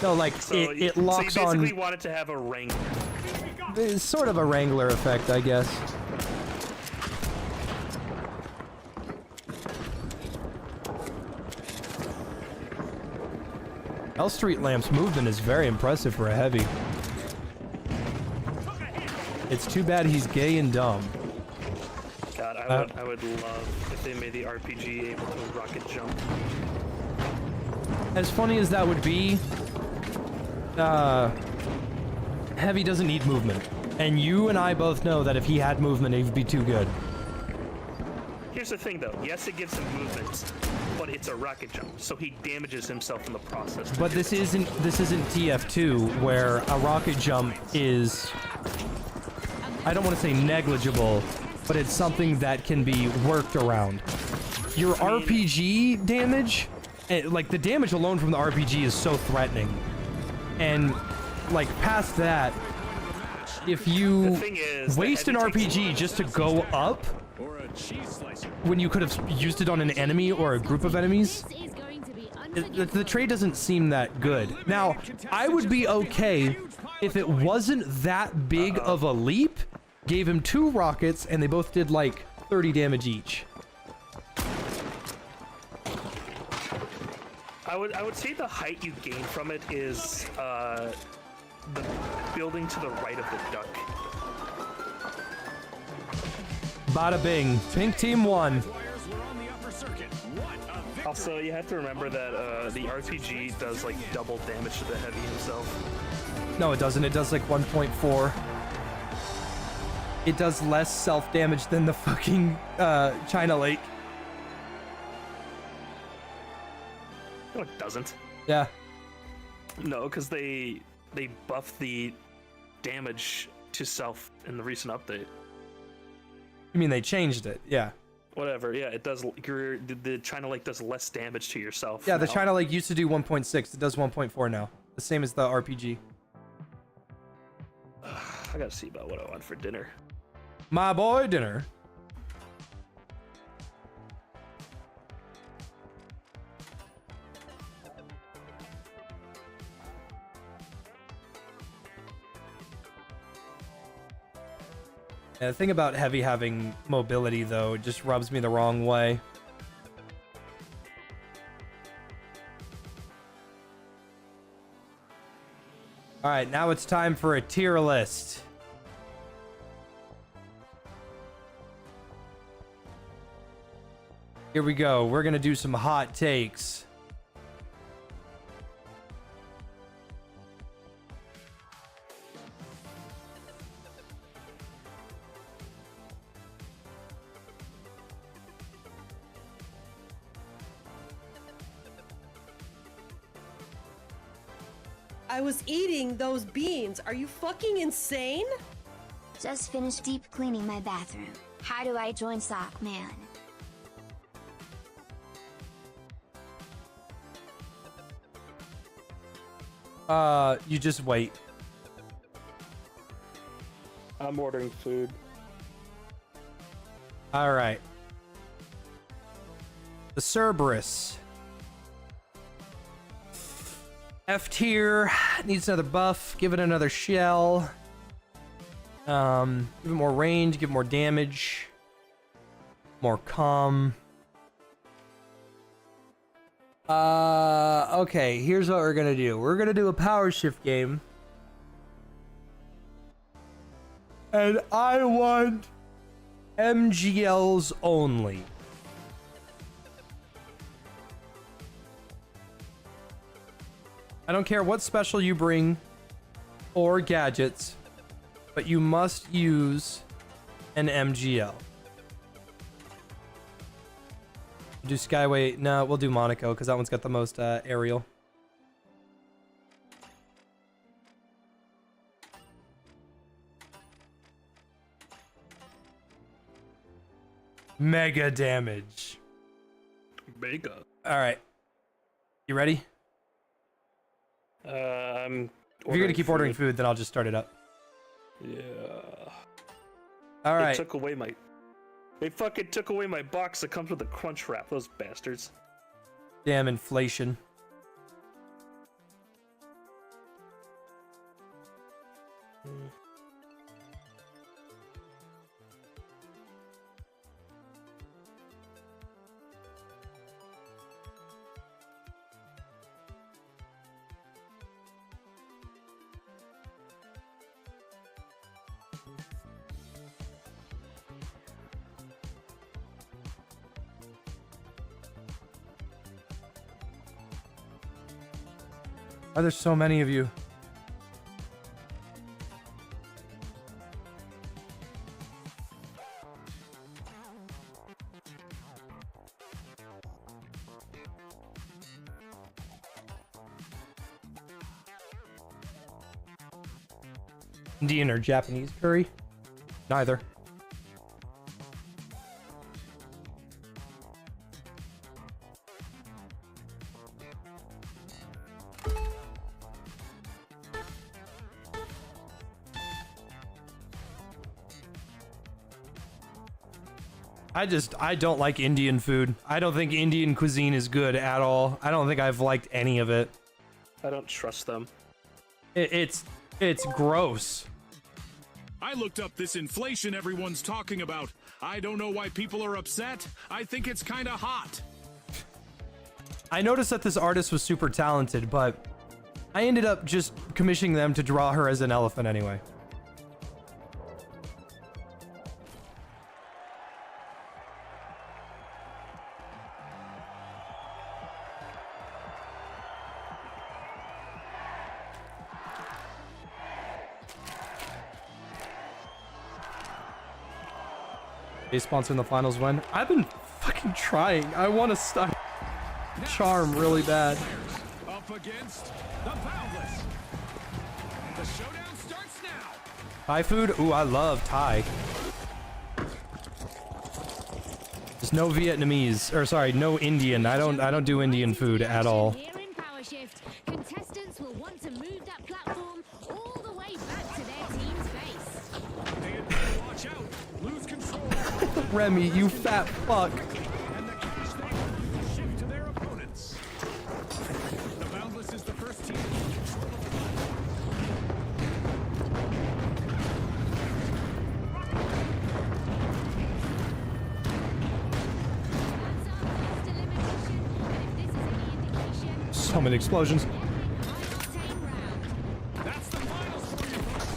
No, like So it so locks you basically on. wanted to have a Wrangler. It's sort of a Wrangler effect, I guess. L Street Lamp's movement is very impressive for a heavy. It's too bad he's gay and dumb. God, I would love if they made the RPG able to rocket jump. As funny as that would be, Heavy doesn't need movement. And you and I both know that if he had movement, he'd be too good. Here's the thing though, yes it gives him movement, but it's a rocket jump, so he damages himself in the process. But this isn't TF2 where a rocket jump is, I don't want to say negligible, but it's something that can be worked around. Your RPG damage, like the damage alone from the RPG is so threatening. And like past that, if you The thing is, waste an RPG just to go up, or a cheese slicer. when you could have used it on an enemy or a group of enemies, This is going to be the trade doesn't seem that good. Now, I would be okay if it wasn't that big of a leap, gave him 2 rockets, and they both did like 30 damage each. I would say the height you gain from it is the building to the right of the duck. Bada bing. Pink team won. Flyers were on the upper circuit. What a victory. Also, you have to remember that the RPG does like double damage to the heavy himself. No, it doesn't. It does like 1.4. It does less self-damage than the fucking China Lake. No, it doesn't. Yeah. No, because they buffed the damage to self in the recent update. I mean, they changed it. Yeah. Whatever, yeah, it does. The China Lake does less damage to yourself. Yeah, the now. China Lake used to do 1.6. It does 1.4 now. The same as the RPG. I gotta see about what I want for dinner. My boy, dinner. Yeah, the thing about Heavy having mobility, though, it just rubs me the wrong way. Alright, now it's time for a tier list. Here we go. We're gonna do some hot takes. I was eating those beans. Are you fucking insane? Just finished deep cleaning my bathroom. How do I join Sock Man? You just wait. I'm ordering food. All right. The Cerberus. F tier. Needs another buff. Give it another shell. Give it more range. Give it more damage. More calm. Okay, here's what we're gonna do. We're gonna do a power shift game. And I want MGLs only. I don't care what special you bring or gadgets, but you must use an MGL. Do Skyway. No, we'll do Monaco because that one's got the most aerial. Mega damage. Mega. All right. You ready? I'm. If you're gonna keep ordering food, then I'll just start it up. Yeah. All right. They fucking took away my box that comes with a crunch wrap. Those bastards. Damn inflation. Why are there so many of you? Indian or Japanese curry? Neither. I don't like Indian food. I don't think Indian cuisine is good at all. I don't think I've liked any of it. I don't trust them. It's gross. I looked up this inflation everyone's talking about. I don't know why people are upset. I think it's kind of hot. I noticed that this artist was super talented, but I ended up just commissioning them to draw her as an elephant anyway. Sponsor in the finals when? I've been fucking trying. I want to start Charm really bad. Up against the Boundless. The showdown starts now. Thai food? Ooh, I love Thai. Just no Vietnamese, or sorry, no Indian. I don't do Indian food at all. Here in Power Shift, contestants will want to move that platform all the way back to their team's base. Watch out. Lose control. Remy, you fat fuck. And the cash they will shift to their opponents. The Boundless is the first team to control the So many explosions. That's the finals for you, folks.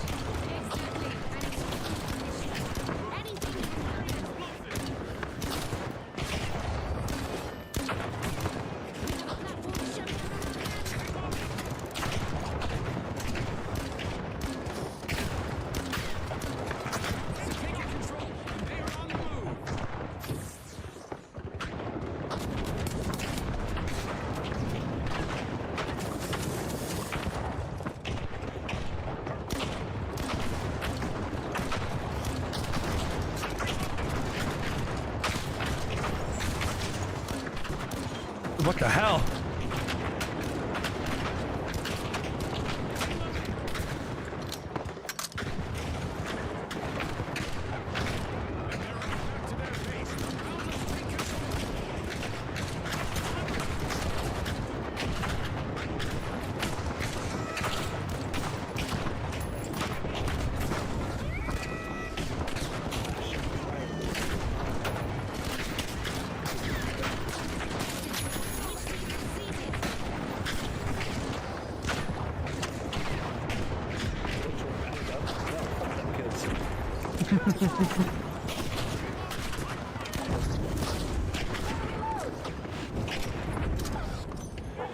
what the hell?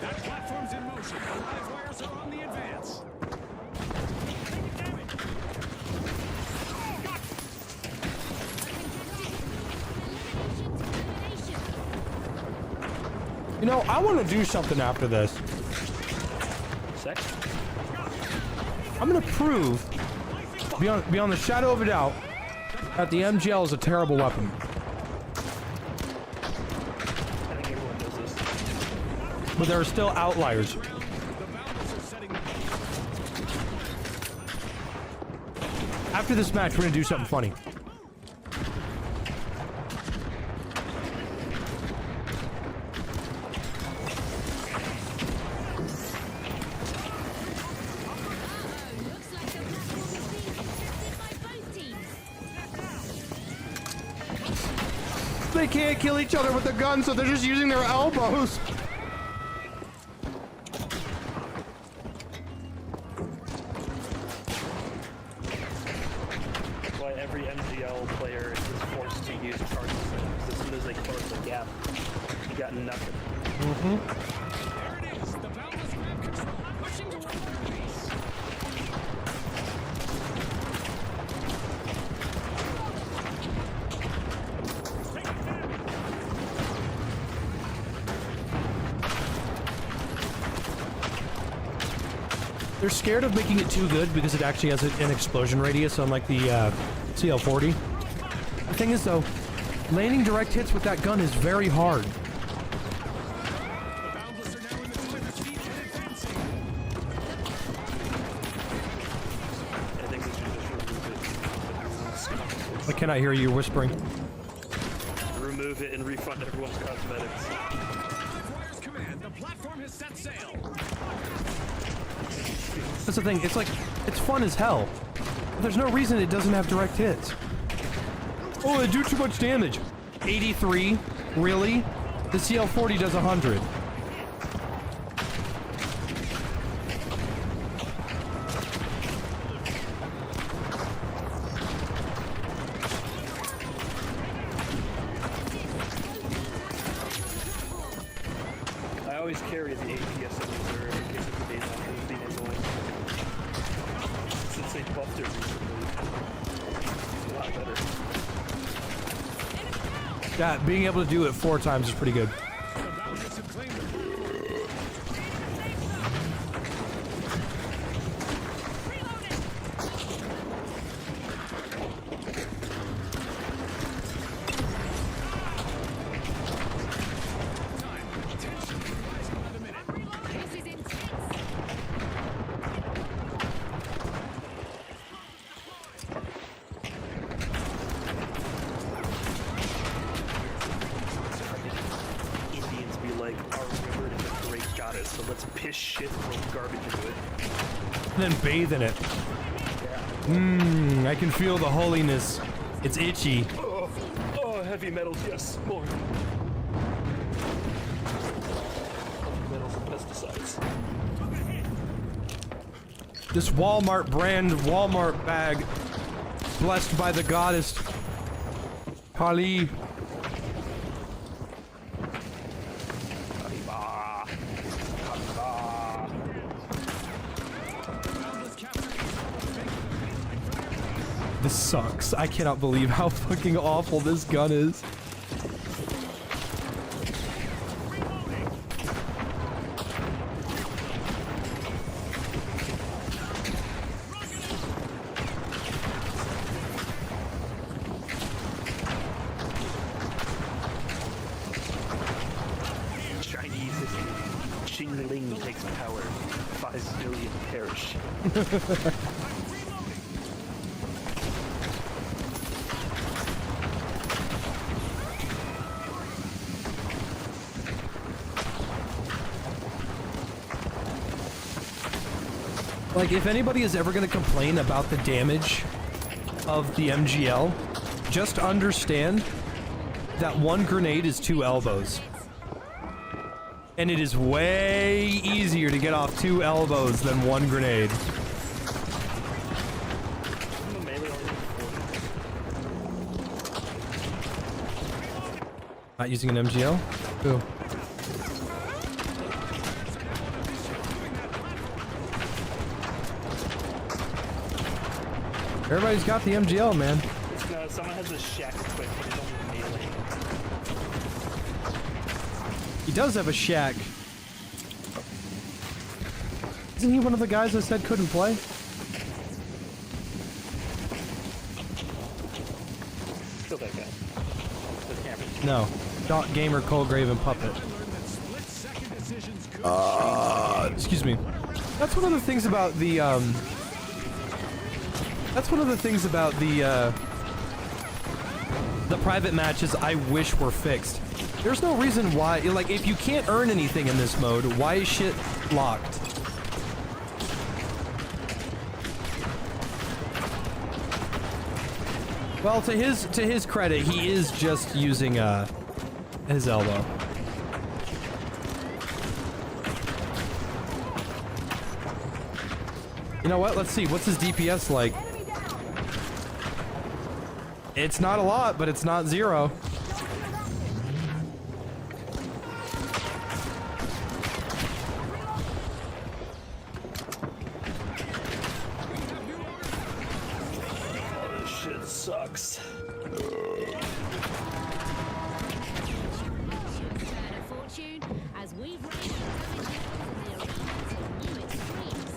That platform's in motion. The live wires are on the advance. You know, I want to do something after this. Sex? I'm gonna prove, beyond the shadow of a doubt, that the MGL is a terrible weapon. I think everyone knows this. But there are still outliers. After this match, we're gonna do something funny. Looks like the platform is being contested by both teams. They can't kill each other with a gun, so they're just using their elbows. That's why every MGL player is forced to use charge because as soon as they close the gap, you got nothing. There it is. The Boundless grab control, pushing toward third base. They're scared of making it too good because it actually has an explosion radius, unlike the CL40. The thing is, though, landing direct hits with that gun is very hard. The Boundless are now in the driver's seat and advancing. I think we should just remove it. I cannot hear you whispering. Remove it and refund everyone's cosmetics. Live wires command. The platform has set sail. That's the thing. It's like, it's fun as hell. But there's no reason it doesn't have direct hits. Oh, they do too much damage. 83? Really? The CL40 does 100. I always carry the APS in reserve in case of the data is being annoying. Since they buffed it recently, it's a lot better. Yeah, being able to do it 4 times is pretty good. The Boundless have claimed the This is intense. Indians be like, our river is a great goddess, so let's piss shit and throw garbage into it. And then bathe in it. I can feel the holiness. It's itchy. Oh, heavy metals, yes, more. Heavy metals and pesticides. This Walmart brand Walmart bag, blessed by the goddess Kali. This sucks. I cannot believe how fucking awful this gun is. Chinese Xingling takes power. 5 zillion perish. Like, if anybody is ever going to complain about the damage of the MGL, just understand that 1 grenade is 2 elbows. And it is way easier to get off 2 elbows than 1 grenade. Not using an MGL? Ooh. Everybody's got the MGL, man. No, someone has a shack equipped, but it's only melee. He does have a shack. Isn't he one of the guys that said couldn't play? Kill that guy. The camera. No. Dot Gamer, Colgrave, and Puppet. Excuse me. That's one of the things about the, That's one of the things about the private matches I wish were fixed. There's no reason why, like, if you can't earn anything in this mode, why is shit locked? Well, to his credit, he is just using, his elbow. You know what? Let's see. What's his DPS like? It's not a lot, but it's not 0. This shit sucks. Fortune as we've raised the damage levels of the arena to new extremes.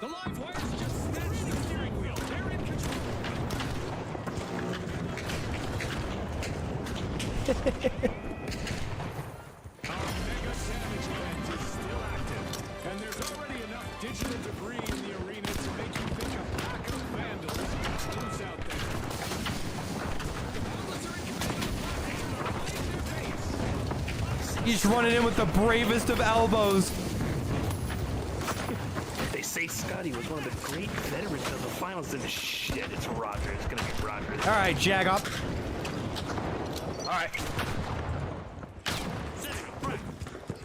The live wires just snatched the steering wheel. They're in control. Our Mega Savage event is still active, and there's already enough digital debris in the arena to make you think a pack of vandals is loose out there. The Bombers are in command of the right in their face. He's running in with the bravest of elbows. They say Scotty was one of the great veterans of the finals, and shit, it's Roger. It's gonna be Roger. All right, jag up. All right.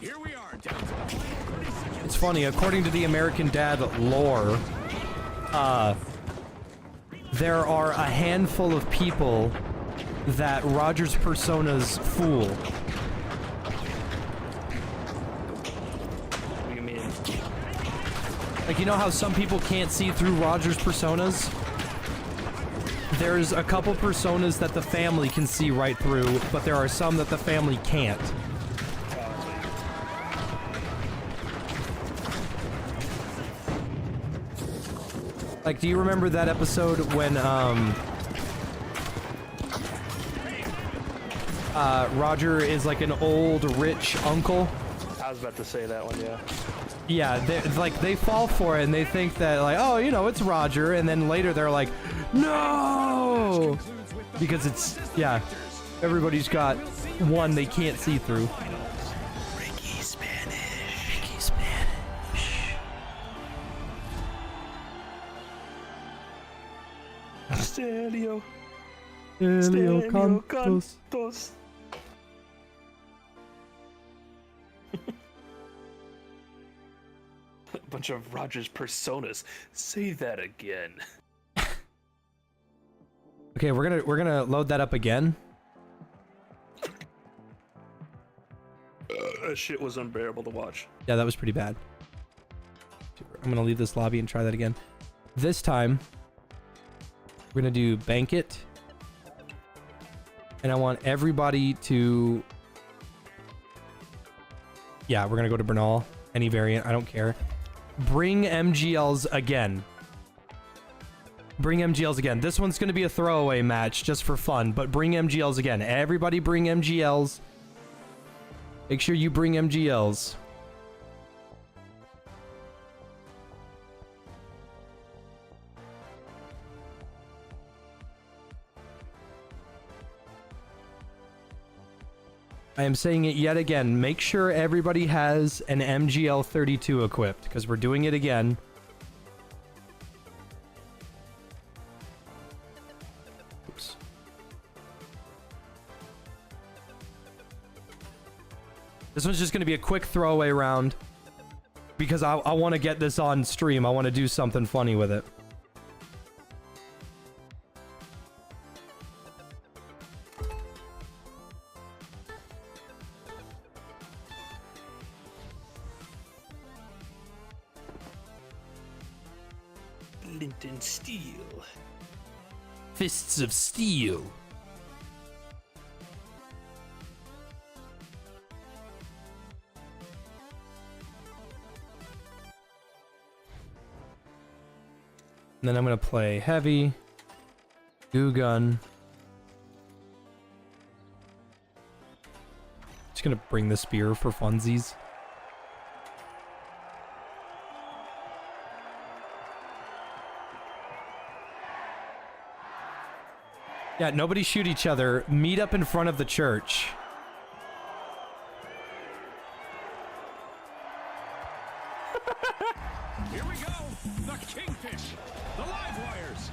Here we are, down to the final 30 seconds. It's funny, according to the American Dad lore, there are a handful of people that Roger's personas fool. What do you mean? Like, you know how some people can't see through Roger's personas? There's a couple personas that the family can see right through, but there are some that the family can't. Like, do you remember that episode when, Roger is like an old, rich uncle? I was about to say that one, yeah. Yeah, they fall for it and they think that, like, oh, you know, it's Roger, and then later they're like, no! Because it's, yeah, everybody's got one they can't see through. Ricky Spanish. Ricky Spanish. Stelio. Elio Cantos. Cantos. A bunch of Roger's personas. Say that again. Okay, we're gonna load that up again. That shit was unbearable to watch. Yeah, that was pretty bad. I'm gonna leave this lobby and try that again. This time, we're gonna do bank it. And I want everybody to... Yeah, we're gonna go to Bernal. Any variant, I don't care. bring MGLs again. Bring MGLs again. This one's going to be a throwaway match just for fun, but bring MGLs again. Everybody bring MGLs. Make sure you bring MGLs. I am saying it yet again. Make sure everybody has an MGL 32 equipped, because we're doing it again. Oops. This one's just going to be a quick throwaway round, because I want to get this on stream. I want to do something funny with it. Flint and steel. Fists of steel. And then I'm going to play heavy, goo gun. Just going to bring the spear for funsies. Yeah, nobody shoot each other. Meet up in front of the church. Here we go. The kingfish. The live wires.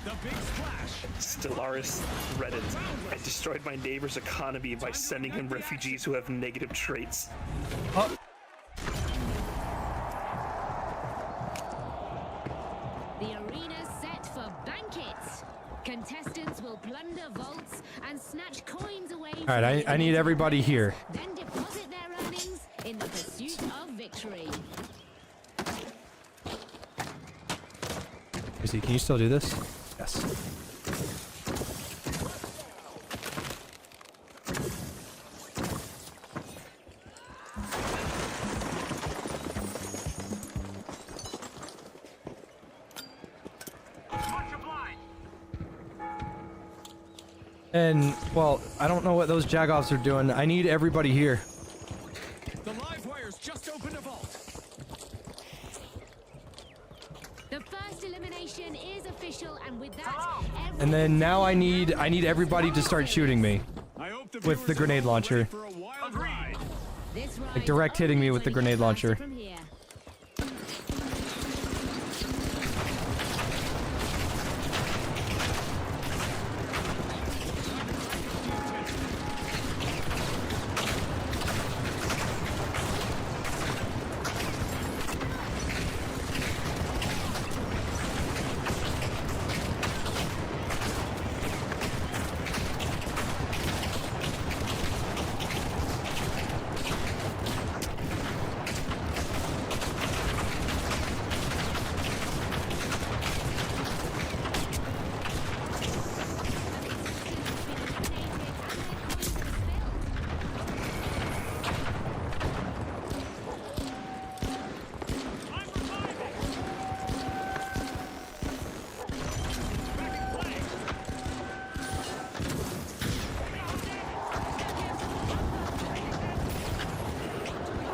The big splash. Stellaris Reddit. I destroyed my neighbor's economy by sending him refugees who have negative traits. Oh. The arena's set for banquets. Contestants will plunder vaults and snatch coins away. All right, I need everybody here. Then deposit their earnings in the pursuit of victory. Chrissy, can you still do this? Yes. And, well, I don't know what those jagoffs are doing. I need everybody here. The live wires just opened a vault. The first elimination is official, and with that, And then now I need everybody to start shooting me I hope the with the viewers grenade are launcher. ready for a wild ride. this ride Like direct hitting me with the grenade launcher. from here.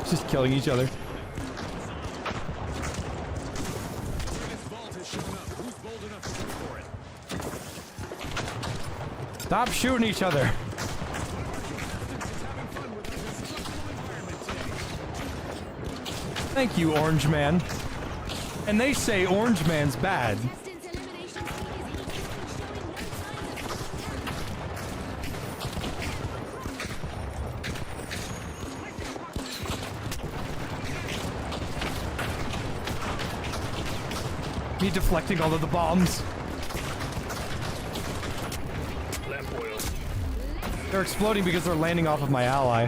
Just killing each other. This vault has shown up. Who's bold enough to go for it? Stop shooting each other. Thank you, Orange Man. And they say Orange Man's bad. Contestants' elimination is equal and showing no signs of Me deflecting all of the bombs. Lamp oil. They're exploding because they're landing off of my ally.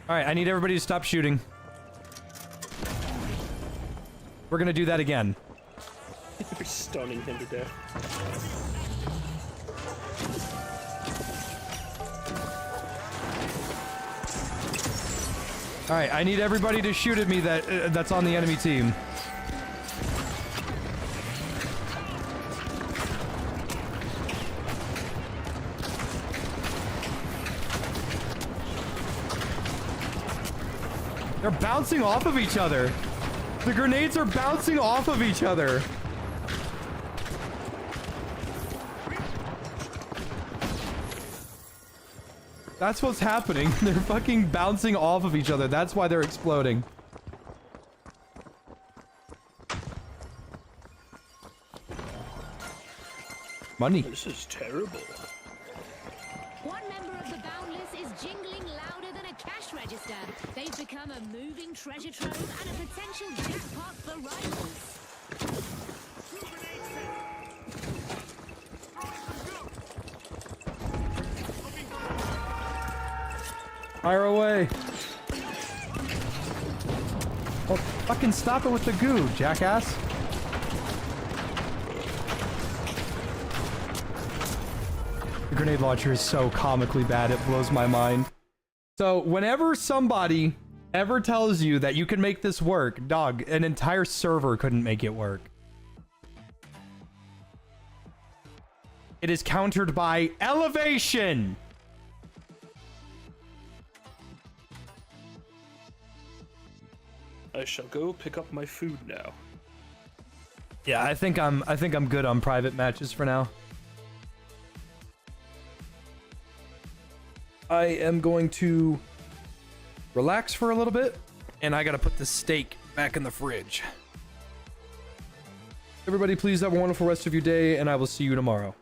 Alright, I need everybody to stop shooting. We're gonna do that again. You're stoning him to death. All right, I need everybody to shoot at me that's on the enemy team. They're bouncing off of each other. The grenades are bouncing off of each other. That's what's happening. They're fucking bouncing off of each other. That's why they're exploding. Money. This is terrible. One member of the Boundless is jingling louder than a cash register. They've become a moving treasure trove and a potential jackpot for rivals. Fire away. Oh, fucking stop it with the goo, jackass. The grenade launcher is so comically bad, it blows my mind. So whenever somebody ever tells you that you can make this work, dog, an entire server couldn't make it work. It is countered by elevation. I shall go pick up my food now. Yeah, I think I'm good on private matches for now. I am going to relax for a little bit, and I gotta put the steak back in the fridge. Everybody, please have a wonderful rest of your day, and I will see you tomorrow.